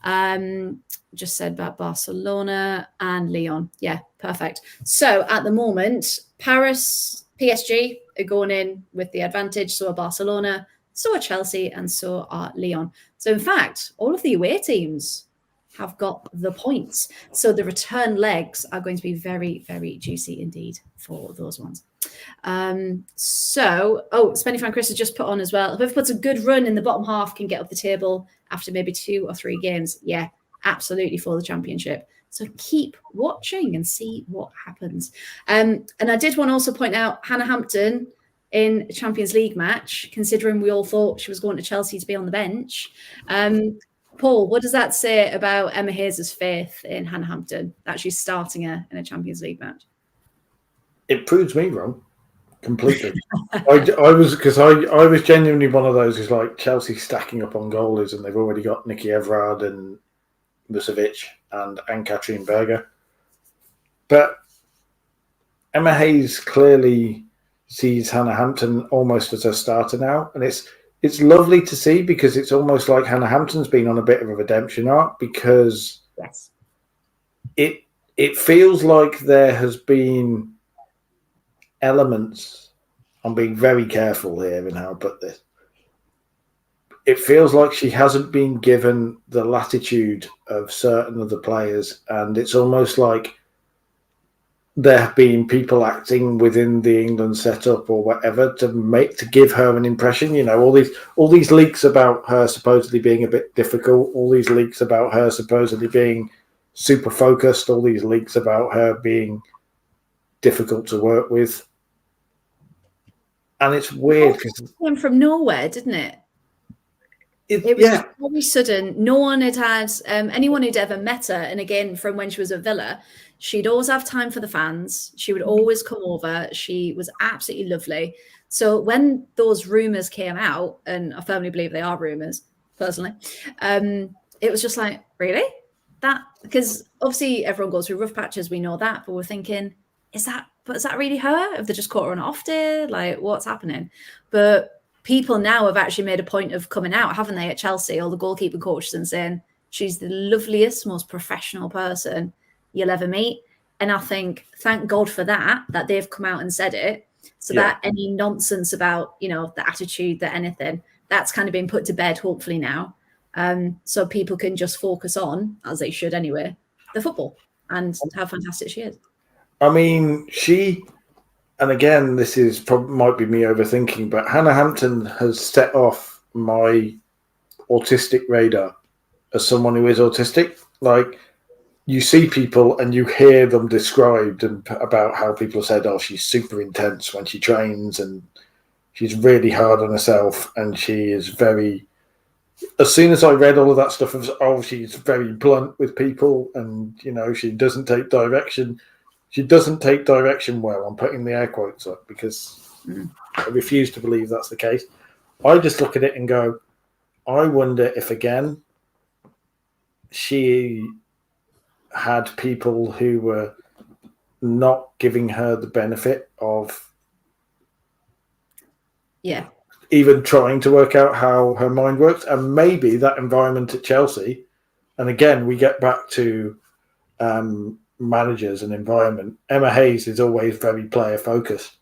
2-1. Just said about Barcelona and Lyon. Yeah, perfect. So at the moment, Paris, PSG are going in with the advantage. So are Barcelona, so are Chelsea, and so are Lyon. So in fact, all of the away teams have got the points. So the return legs are going to be very, very juicy indeed for those ones. Spenny Fan Chris has just put on as well. Whoever puts a good run in the bottom half can get up the table after maybe 2 or 3 games. Yeah, absolutely, for the championship. So keep watching and see what happens. And I did want to also point out Hannah Hampton in a Champions League match, considering we all thought she was going to Chelsea to be on the bench. Paul, what does that say about Emma Hayes' faith in Hannah Hampton, that she's starting her in a Champions League match? It proves me wrong completely. I was genuinely one of those who's like, Chelsea stacking up on goalies, and they've already got Nikki Everard and Vucevic and Anne-Catherine Berger. But Emma Hayes clearly sees Hannah Hampton almost as her starter now. And it's lovely to see, because it's almost like Hannah Hampton's been on a bit of a redemption arc, because it feels like there has been elements, I'm being very careful here in how I put this, it feels like she hasn't been given the latitude of certain other players, and it's almost like there have been people acting within the England setup or whatever to give her an impression. All these leaks about her supposedly being a bit difficult, all these leaks about her supposedly being super focused, all these leaks about her being difficult to work with, and it's weird because it came from nowhere, didn't it? It was just very sudden. No one had anyone who'd ever met her. And again, from when she was at Villa, she'd always have time for the fans. She would always come over. She was absolutely lovely. So when those rumours came out, and I firmly believe they are rumours, personally, it was just like, really? that, because obviously everyone goes through rough patches, we know that, but we're thinking, is that really her? Have they just caught her on an off day? Like, what's happening? But people now have actually made a point of coming out, haven't they, at Chelsea, all the goalkeeper coaches, and saying she's the loveliest, most professional person you'll ever meet. And I think, thank God for that they've come out and said it, so that any nonsense about, you know, the attitude, that anything, that's kind of been put to bed, hopefully now. So people can just focus on, as they should anyway, the football and how fantastic she is. I mean, and again, this is might be me overthinking, but Hannah Hampton has set off my autistic radar as someone who is autistic. Like, you see people and you hear them described and about how people have said, oh, she's super intense when she trains and she's really hard on herself, and she is very... As soon as I read all of that stuff, of, oh, she's very blunt with people, and, you know, she doesn't take direction. She doesn't take direction well. I'm putting the air quotes up because I refuse to believe that's the case. I just look at it and go, I wonder if, again, she had people who were not giving her the benefit of even trying to work out how her mind works. And maybe that environment at Chelsea, and again, we get back to managers and environment. Emma Hayes is always very player focused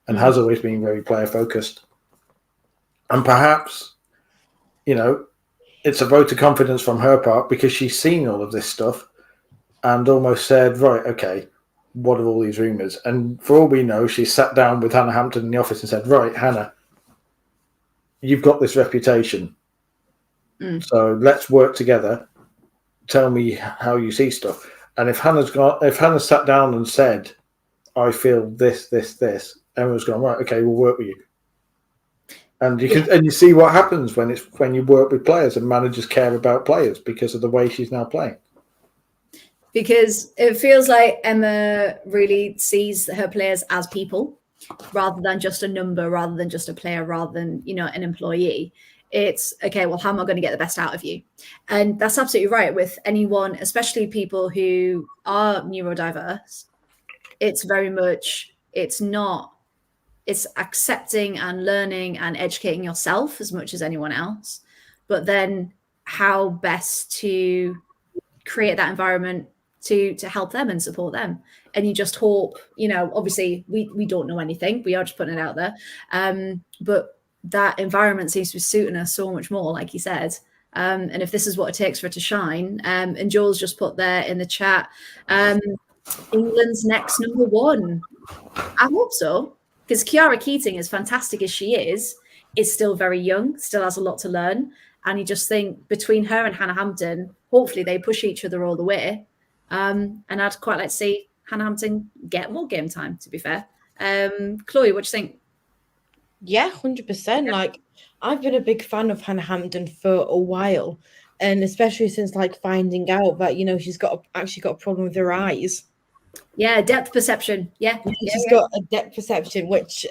and has always been very player focused. And perhaps, you know, it's a vote of confidence from her part because she's seen all of this stuff and almost said, right, okay, what are all these rumours? And for all we know, she sat down with Hannah Hampton in the office and said, right, Hannah, you've got this reputation. So let's work together. Tell me how you see stuff. And if Hannah sat down and said, I feel this, Emma's gone, right, okay, we'll work with you. And you see what happens when you work with players, and managers care about players because of the way she's now playing. Because it feels like Emma really sees her players as people, rather than just a number, rather than just a player, rather than, you know, an employee. It's, okay, well, how am I going to get the best out of you? And that's absolutely right with anyone, especially people who are neurodiverse. It's very much, it's accepting and learning and educating yourself as much as anyone else. But then how best to create that environment to help them and support them. And you just hope, you know, obviously we don't know anything. We are just putting it out there. But that environment seems to be suiting us so much more, like you said. And if this is what it takes for it to shine, and Joel's just put there in the chat, England's next number one. I hope so, because Kiara Keating, as fantastic as she is still very young, still has a lot to learn. And you just think between her and Hannah Hampton, hopefully they push each other all the way. And I'd quite like to see Hannah Hampton get more game time, to be fair. Chloe, what do you think? Yeah, 100%. Like, I've been a big fan of Hannah Hampton for a while, and especially since like finding out that, you know, she's actually got a problem with her eyes. Yeah, depth perception. She's got a depth perception, which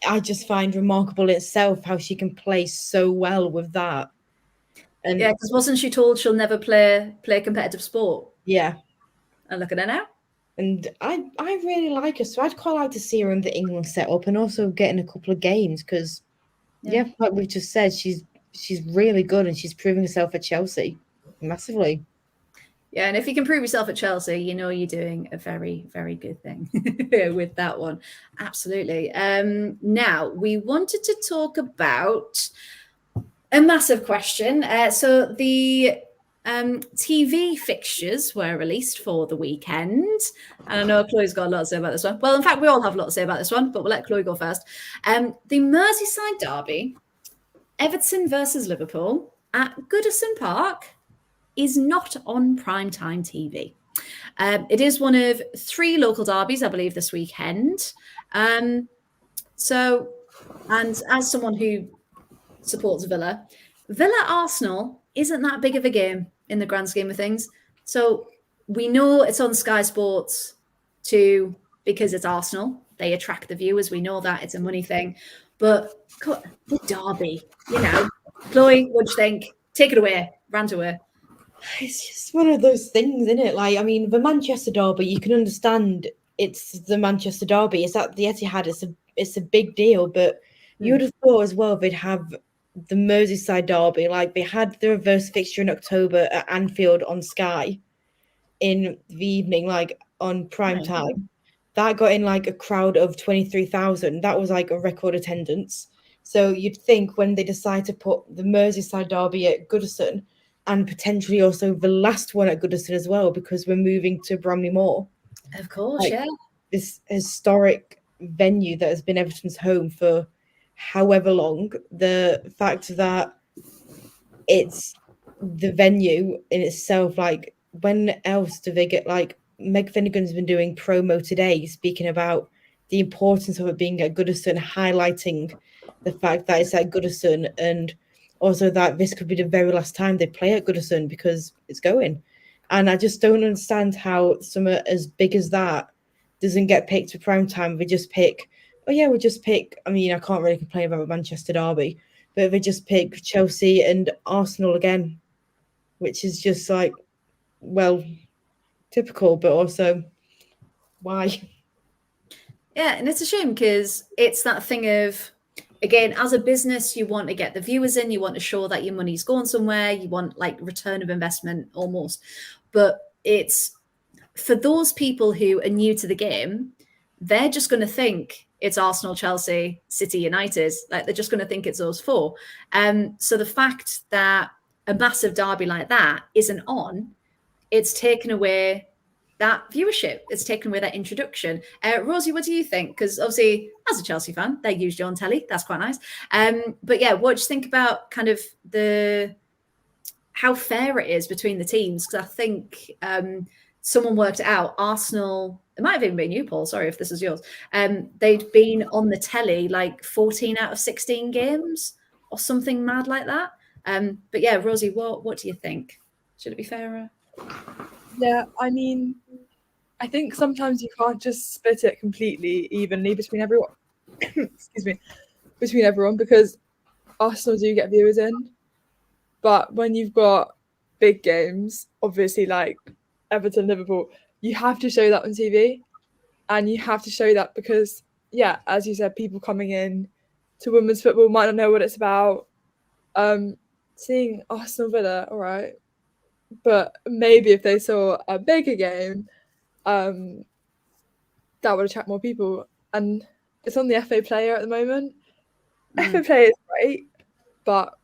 I just find remarkable itself, how she can play so well with that. And yeah, because wasn't she told she'll never play competitive sport? Yeah. And look at her now. And I really like her, so I'd quite like to see her in the England setup and also getting a couple of games because, like we've just said, she's really good and she's proving herself at Chelsea massively. Yeah, and if you can prove yourself at Chelsea, you know you're doing a very, very good thing with that one. Absolutely. Now, we wanted to talk about a massive question. So the TV fixtures were released for the weekend. And I know Chloe's got a lot to say about this one. Well, in fact, we all have a lot to say about this one, but we'll let Chloe go first. The Merseyside derby, Everton versus Liverpool at Goodison Park, is not on primetime TV. It is one of 3 local derbies, I believe, this weekend. And as someone who supports Villa Arsenal isn't that big of a game in the grand scheme of things. So we know it's on Sky Sports 2 because it's Arsenal. They attract the viewers. We know that it's a money thing. But the derby, you know. Chloe, what do you think? Take it away. Rant away. It's just one of those things, isn't it? Like, I mean, the Manchester derby, you can understand it's the Manchester derby. It's at the Etihad. It's a big deal, but you would have thought as well they'd have the Merseyside derby. Like, they had the reverse fixture in October at Anfield on Sky in the evening, like on prime time. That got in like a crowd of 23,000. That was like a record attendance. So you'd think when they decide to put the Merseyside derby at Goodison, and potentially also the last one at Goodison as well, because we're moving to Bramley Moor. Of course, Like, yeah. this historic venue that has been Everton's home for however long. The fact that it's the venue in itself, like, when else do they get, like, Meg Finnegan's been doing promo today, speaking about the importance of it being at Goodison, highlighting the fact that it's at Goodison, and also that this could be the very last time they play at Goodison because it's going. And I just don't understand how something as big as that doesn't get picked for prime time. We just pick, I mean, I can't really complain about Manchester derby, but they just pick Chelsea and Arsenal again, which is just like, well, typical, but also why? Yeah, and it's a shame because it's that thing of, again, as a business, you want to get the viewers in, you want to show that your money's going somewhere, you want like return of investment almost. But it's for those people who are new to the game, they're just going to think it's Arsenal, Chelsea, City, United. Like, they're just going to think it's those four. So the fact that a massive derby like that isn't on, it's taken away that viewership. It's taken away that introduction. Rosie, what do you think? Because obviously, as a Chelsea fan, they used you on telly. That's quite nice. But yeah, what do you think about kind of how fair it is between the teams? Because I think someone worked it out. Arsenal, it might have even been you, Paul. Sorry if this is yours. They'd been on the telly like 14 out of 16 games or something mad like that. But yeah, Rosie, what do you think? Should it be fairer? Yeah, I mean, I think sometimes you can't just split it completely evenly between everyone. Excuse me, between everyone, because Arsenal do get viewers in, but when you've got big games, obviously like Everton, Liverpool, you have to show that on TV, and you have to show that because, yeah, as you said, people coming in to women's football might not know what it's about. Seeing Arsenal Villa, all right. But maybe if they saw a bigger game, that would attract more people. And it's on the FA Player at the moment. FA Player is great, but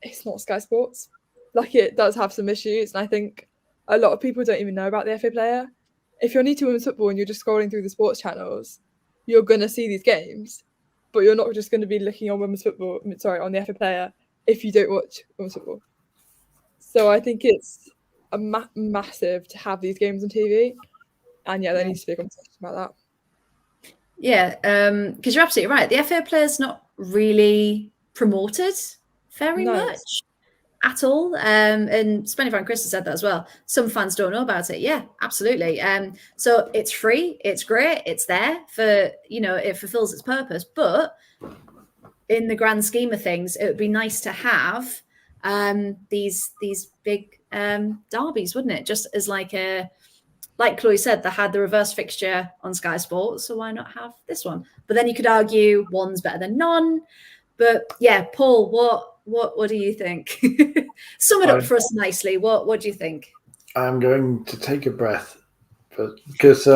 it's not Sky Sports. Like, it does have some issues, and I think a lot of people don't even know about the FA Player. If you're new to women's football and you're just scrolling through the sports channels, you're going to see these games, but you're not just going to be looking on on the FA Player if you don't watch women's football. So I think it's a massive to have these games on TV, and yeah, there needs to be a conversation about that. Yeah, because you're absolutely right. The FA Player's not really promoted very much at all. And Spenny Van Chris said that as well. Some fans don't know about it. Yeah, absolutely. So it's free. It's great. It's there for, it fulfills its purpose. But in the grand scheme of things, it would be nice to have these big derbies, wouldn't it? Just as like Chloe said, they had the reverse fixture on Sky Sports, so why not have this one? But then you could argue one's better than none. But yeah, Paul, what do you think? Sum it up for us nicely. What do you think? I'm going to take a breath, because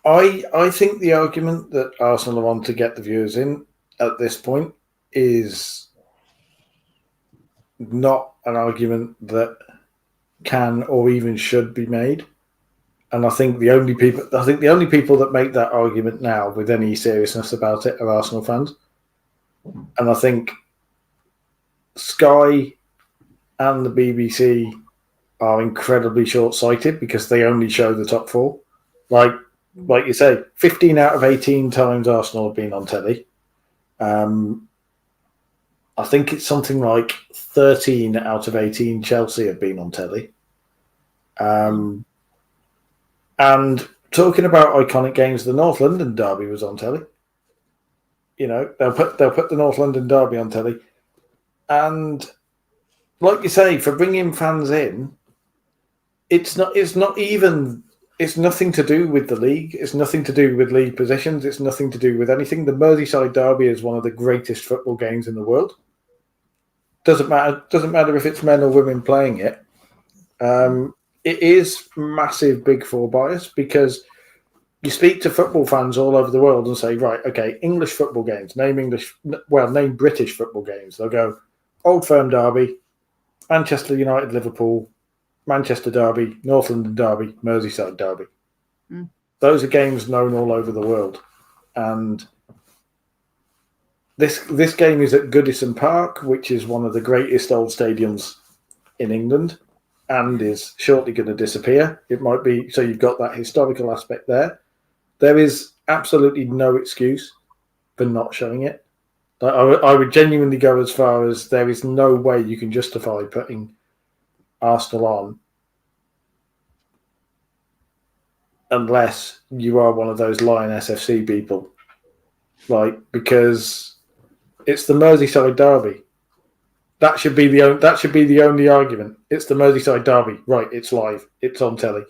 I think the argument that Arsenal are on to get the viewers in at this point is not an argument that can or even should be made. And I think the only people that make that argument now with any seriousness about it are Arsenal fans. And I think Sky and the BBC are incredibly short-sighted because they only show the top four. Like you say, 15 out of 18 times Arsenal have been on telly. I think it's something like 13 out of 18 Chelsea have been on telly. And talking about iconic games, the North London derby was on telly. They'll put the North London derby on telly, and like you say, for bringing fans in, it's nothing to do with the league. It's nothing to do with league positions. It's nothing to do with anything. The Merseyside derby is one of the greatest football games in the world. Doesn't matter if it's men or women playing it. It is massive Big Four bias because you speak to football fans all over the world and say, right, okay, English football games, name British football games. They'll go Old Firm derby, Manchester United, Liverpool, Manchester derby, North London derby, Merseyside derby. Those are games known all over the world. And this game is at Goodison Park, which is one of the greatest old stadiums in England and is shortly going to disappear. It might be, so you've got that historical aspect there. There is absolutely no excuse for not showing it. I would genuinely go as far as there is no way you can justify putting Arsenal on unless you are one of those Lionesses FC people. Because it's the Merseyside derby. That should be the only argument. It's the Merseyside derby. Right, it's live. It's on telly.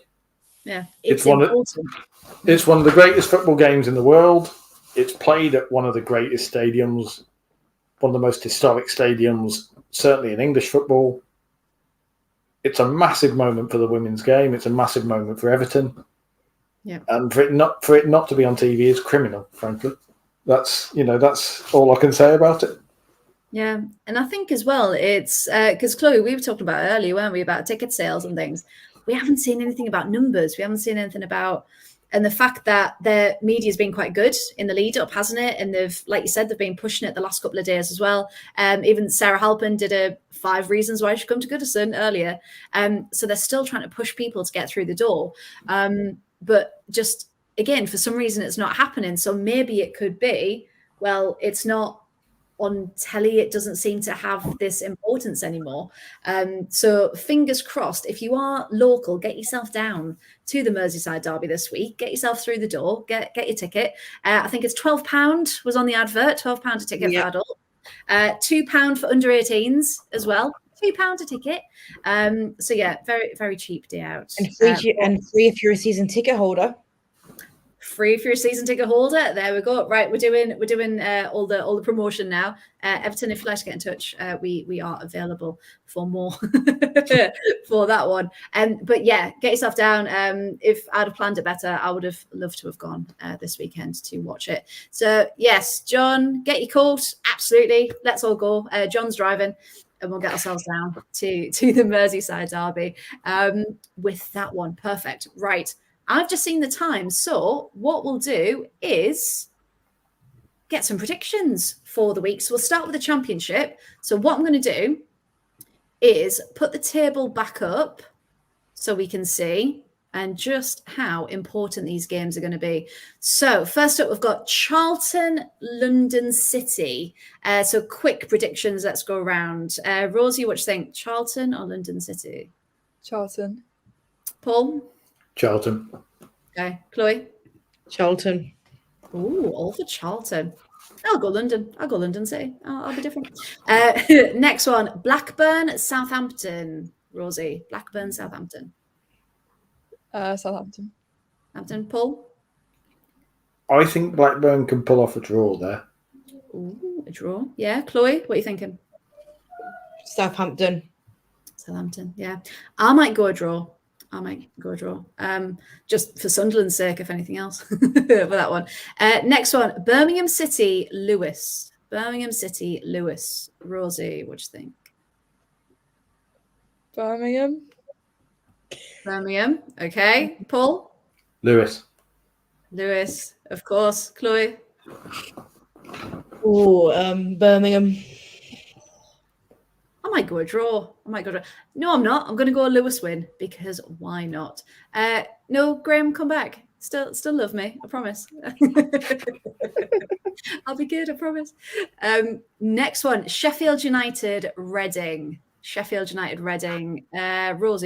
Yeah, it's one of the greatest football games in the world. It's played at one of the greatest stadiums, one of the most historic stadiums, certainly in English football. It's a massive moment for the women's game. It's a massive moment for Everton. Yeah, and for it not to be on TV is criminal, frankly. That's all I can say about it. Yeah, and I think as well, it's because Chloe, we were talking about earlier, weren't we, about ticket sales and things. We haven't seen anything about numbers. We haven't seen anything about, and the fact that their media's been quite good in the lead up, hasn't it? And they've, like you said, they've been pushing it the last couple of days as well. Even Sarah Halpin did a 5 reasons why you should come to Goodison earlier. So they're still trying to push people to get through the door. But just, again, for some reason, it's not happening. So maybe it could be, well, it's not on telly. It doesn't seem to have this importance anymore. So fingers crossed, if you are local, get yourself down to the Merseyside derby this week. Get yourself through the door. Get your ticket. I think it's £12 was on the advert. £12 a ticket for adults. £2 for under 18s as well. £3 a ticket. So yeah, very, very cheap day out. And free if you're a season ticket holder. Free if you're a season ticket holder. There we go. Right, we're doing all the promotion now. Everton, if you'd like to get in touch, we are available for more for that one. But yeah, get yourself down. If I'd have planned it better, I would have loved to have gone this weekend to watch it. So yes, John, get your coat. Absolutely, let's all go. John's driving, and we'll get ourselves down to the Merseyside derby with that one. Perfect. Right. I've just seen the time. So what we'll do is get some predictions for the week. So we'll start with the championship. So what I'm going to do is put the table back up so we can see and just how important these games are going to be. So first up, we've got Charlton, London City. So quick predictions. Let's go around. Rosie, what do you think? Charlton or London City? Charlton. Paul? Charlton. Okay. Chloe? Charlton. Ooh, all for Charlton. I'll go London City. I'll be different. Next one, Blackburn, Southampton. Rosie, Blackburn, Southampton. Southampton. Southampton. Paul? I think Blackburn can pull off a draw there. Ooh, a draw. Yeah. Chloe, what are you thinking? Southampton. Southampton, yeah. I might go a draw. Just for Sunderland's sake, if anything else, for that one. Next one, Birmingham City, Lewis. Rosie, what do you think? Birmingham, okay. Paul? Lewis, of course. Chloe? Oh, Birmingham. I might go a draw. No, I'm not. I'm going to go a Lewis win because why not? No, Graham, come back. Still love me. I promise. I'll be good. I promise. Next one, Sheffield United, Reading. Rosie,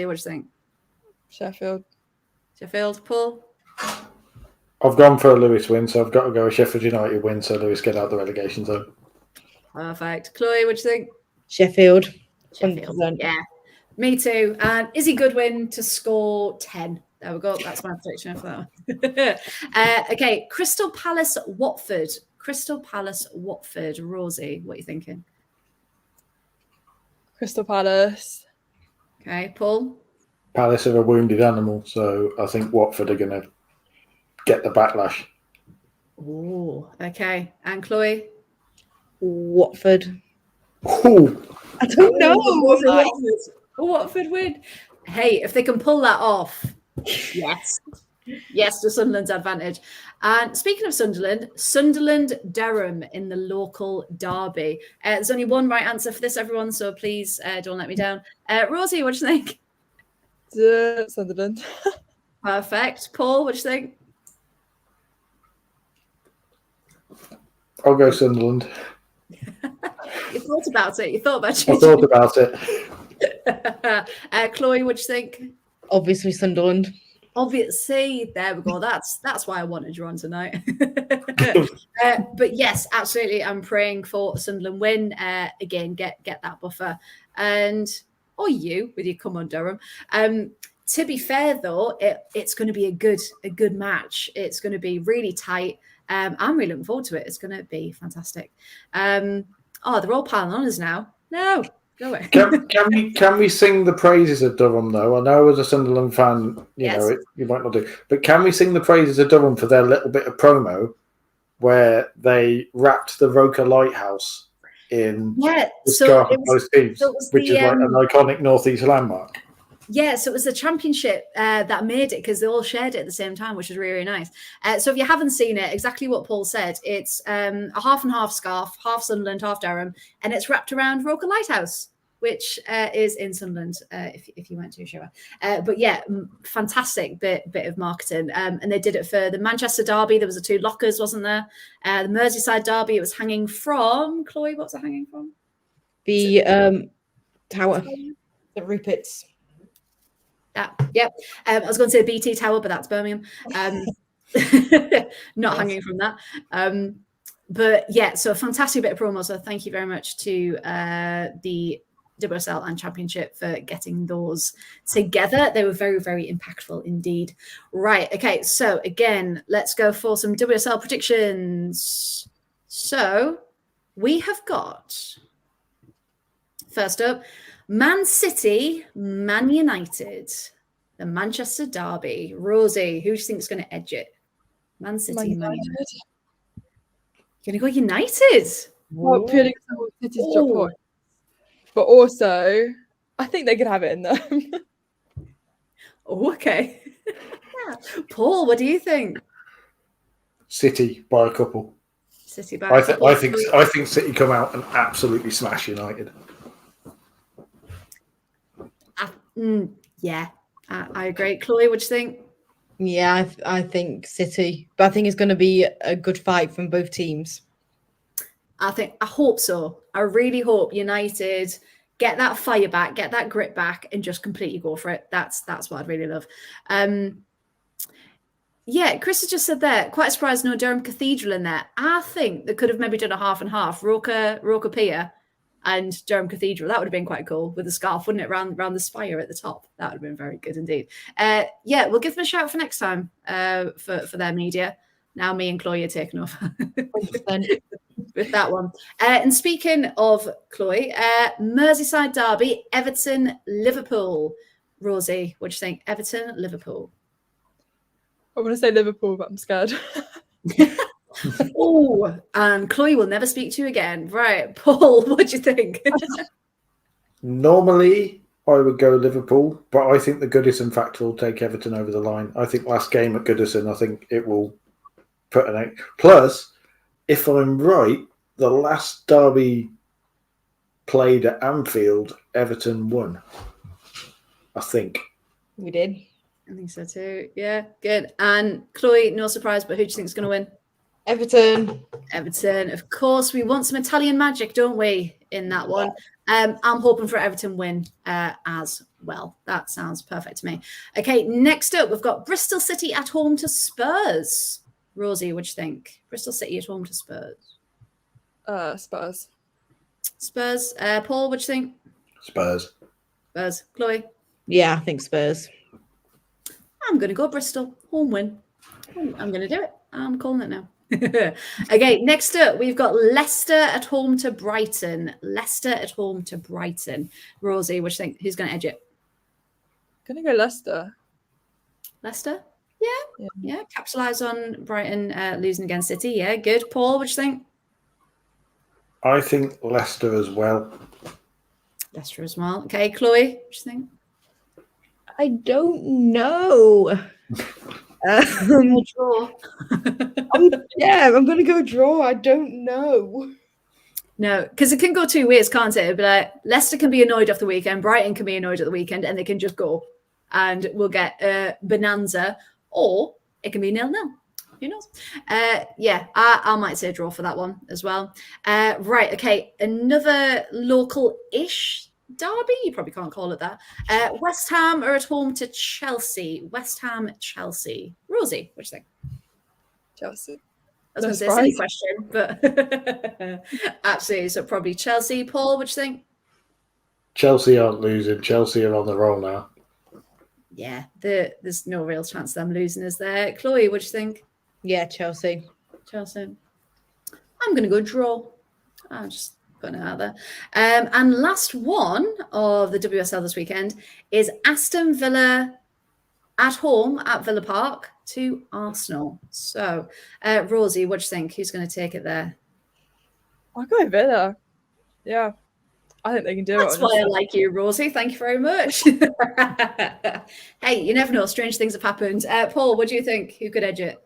what do you think? Sheffield, Paul? I've gone for a Lewis win, so I've got to go a Sheffield United win, so Lewis get out the relegation zone. Perfect. Chloe, what do you think? Sheffield. Sheffield. 100%. Yeah, me too. And Izzy Goodwin to score 10. There we go. That's my prediction for that one. Okay, Crystal Palace, Watford. Crystal Palace, Watford. Rosie, what are you thinking? Crystal Palace. Okay, Paul? Palace are a wounded animal, so I think Watford are going to get the backlash. Oh, okay. And Chloe? Watford. Ooh. I don't know. Watford win. Hey, if they can pull that off, yes. Yes, to Sunderland's advantage. And speaking of Sunderland Durham in the local derby. There's only one right answer for this, everyone, so please don't let me down. Rosie, what do you think? Sunderland. Perfect. Paul, what do you think? I'll go Sunderland. You thought about it. I thought about it. Chloe, what do you think? Obviously, Sunderland. Obviously, there we go. That's why I wanted you on tonight. But yes, absolutely. I'm praying for Sunderland win. Again, get that buffer. And you with your come on Durham. To be fair though, it's going to be a good match. It's going to be really tight. I'm really looking forward to it. It's going to be fantastic. They're all piling on us now. No. Go away. Can we sing the praises of Durham though? I know as a Sunderland fan, you might not do, but can we sing the praises of Durham for their little bit of promo where they wrapped the Roker Lighthouse in the scarf of both teams, which is like an iconic northeast landmark? Yeah, so it was the championship that made it because they all shared it at the same time, which was really, really nice. So if you haven't seen it, exactly what Paul said, it's a half and half scarf, half Sunderland, half Durham, and it's wrapped around Roker Lighthouse, which is in Sunderland, if you went to a show. But yeah, fantastic bit of marketing. And they did it for the Manchester derby. There was the 2 lockers, wasn't there? The Merseyside derby, it was hanging from, Chloe, what's it hanging from? The tower, the Rupert's. Yep. I was going to say BT Tower, but that's Birmingham. Not hanging from that. But yeah, so a fantastic bit of promo. So thank you very much to the WSL and Championship for getting those together. They were very, very impactful indeed. Right. Okay. So again, let's go for some WSL predictions. So we have got, first up, Man City, Man United, the Manchester derby. Rosie, who do you think is going to edge it? Man City, Man United. You're going to go United? Well, purely because City's drop points. But also, I think they could have it in them. Okay. Paul, what do you think? City by a couple. City by a couple. I think City come out and absolutely smash United. Yeah, I agree. Chloe, what do you think? Yeah, I think City, but I think it's going to be a good fight from both teams. I hope so. I really hope United get that fire back, get that grit back, and just completely go for it. That's what I'd really love. Yeah, Chris has just said there, quite surprised no Durham Cathedral in there. I think they could have maybe done a half and half, Roker Pier and Durham Cathedral. That would have been quite cool with the scarf, wouldn't it, round the spire at the top. That would have been very good indeed. Yeah, we'll give them a shout for next time for their media. Now me and Chloe are taking over with that one. And speaking of Chloe, Merseyside derby, Everton, Liverpool. Rosie, what do you think? Everton, Liverpool. I want to say Liverpool, but I'm scared. Oh, and Chloe will never speak to you again. Right, Paul, what do you think? Normally, I would go Liverpool, but I think the Goodison factor will take Everton over the line. I think last game at Goodison, I think it will put an egg. Plus, if I'm right, the last derby played at Anfield, Everton won. I think. We did. I think so too. Yeah, good. And Chloe, no surprise, but who do you think is going to win? Everton. Everton. Of course, we want some Italian magic, don't we, in that one? I'm hoping for Everton win as well. That sounds perfect to me. Okay, next up, we've got Bristol City at home to Spurs. Rosie, what do you think? Bristol City at home to Spurs. Spurs. Spurs. Paul, what do you think? Spurs. Spurs. Chloe? Yeah, I think Spurs. I'm going to go Bristol. Home win. I'm going to do it. I'm calling it now. Okay, next up, we've got Leicester at home to Brighton. Leicester at home to Brighton. Rosie, what do you think? Who's going to edge it? Gonna go Leicester. Leicester? Yeah. Capitalise on Brighton losing against City. Yeah, good. Paul, what do you think? I think Leicester as well. Leicester as well. Okay, Chloe, what do you think? I don't know. Draw. I'm going to go draw. I don't know. No, because it can go two ways, can't it? But Leicester can be annoyed off the weekend, Brighton can be annoyed at the weekend, and they can just go, and we'll get a bonanza, or it can be 0-0. Who knows? I might say a draw for that one as well. Right, okay, another local-ish derby. You probably can't call it that. West Ham are at home to Chelsea. West Ham, Chelsea. Rosie, what do you think? Chelsea. I was going to say a silly question, but absolutely. So probably Chelsea. Paul, what do you think? Chelsea aren't losing. Chelsea are on the roll now. Yeah, there's no real chance of them losing, is there? Chloe, what do you think? Yeah, Chelsea. Chelsea. I'm going to go draw. I'm just putting it out there. And last one of the WSL this weekend is Aston Villa at home at Villa Park to Arsenal. So, Rosie, what do you think? Who's going to take it there? I'll go Villa. Yeah, I think they can do That's it. That's why I like you, Rosie. Thank you very much. Hey, you never know. Strange things have happened. Paul, what do you think? Who could edge it?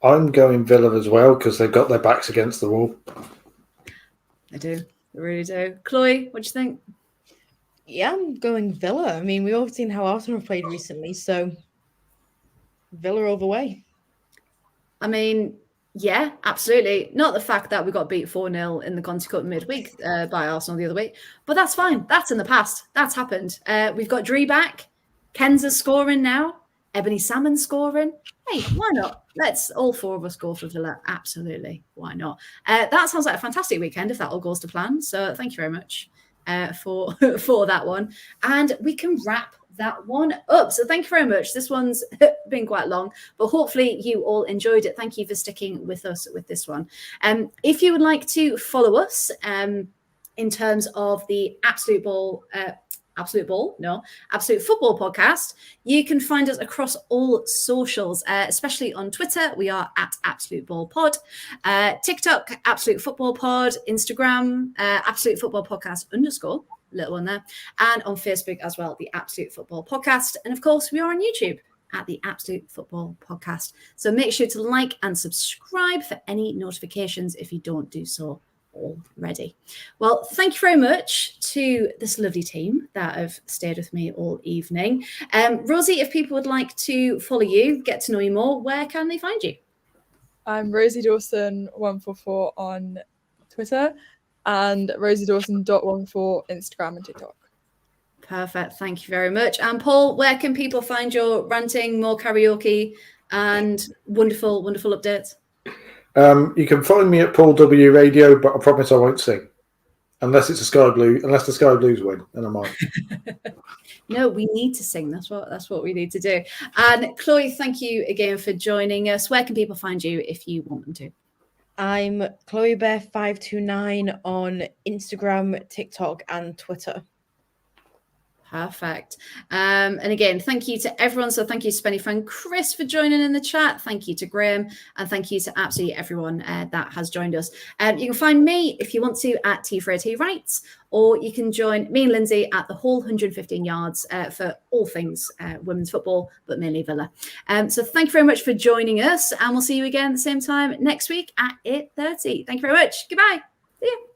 I'm going Villa as well because they've got their backs against the wall. I do. I really do. Chloe, what do you think? Yeah, I'm going Villa. I mean, we've all seen how Arsenal have played recently, so Villa all the way. I mean, yeah, absolutely. Not the fact that we got beat 4-0 in the Conti Cup midweek by Arsenal the other week, but that's fine. That's in the past. That's happened. We've got Dree back. Kenza's scoring now. Ebony Salmon scoring. Hey, why not? Let's all four of us go for Villa. Absolutely. Why not? That sounds like a fantastic weekend if that all goes to plan. So thank you very much for that one. And we can wrap that one up. So thank you very much. This one's been quite long, but hopefully you all enjoyed it. Thank you for sticking with us with this one. If you would like to follow us in terms of the Absolute Football podcast, you can find us across all socials, especially on Twitter. We are at Absolute Ball Pod, TikTok, Absolute Football Pod, Instagram, Absolute Football Podcast _ little one there, and on Facebook as well, the Absolute Football Podcast. And of course, we are on YouTube at the Absolute Football Podcast. So make sure to like and subscribe for any notifications if you don't do so already. Well, thank you very much to this lovely team that have stayed with me all evening. Rosie, if people would like to follow you, get to know you more, where can they find you? I'm Rosie Dawson 144 on Twitter and rosiedawson.14 Instagram and TikTok. Perfect. Thank you very much. And Paul, where can people find your ranting, more karaoke, and wonderful updates? You can find me at Paul W Radio, but I promise I won't sing unless it's a Sky Blue. Unless the Sky Blues win, then I might. No, we need to sing. That's what we need to do. And Chloe, thank you again for joining us. Where can people find you if you want them to? I'm Chloe Bear 529 on Instagram, TikTok, and Twitter. Perfect. And again, thank you to everyone. So thank you to Spenny friend Chris for joining in the chat. Thank you to Graham. And thank you to absolutely everyone that has joined us. You can find me, if you want to, at T Freya T Writes, or you can join me and Lindsay at the Hall 115 yards for all things women's football, but mainly Villa. So thank you very much for joining us. And we'll see you again at the same time next week at 8:30. Thank you very much. Goodbye. See you.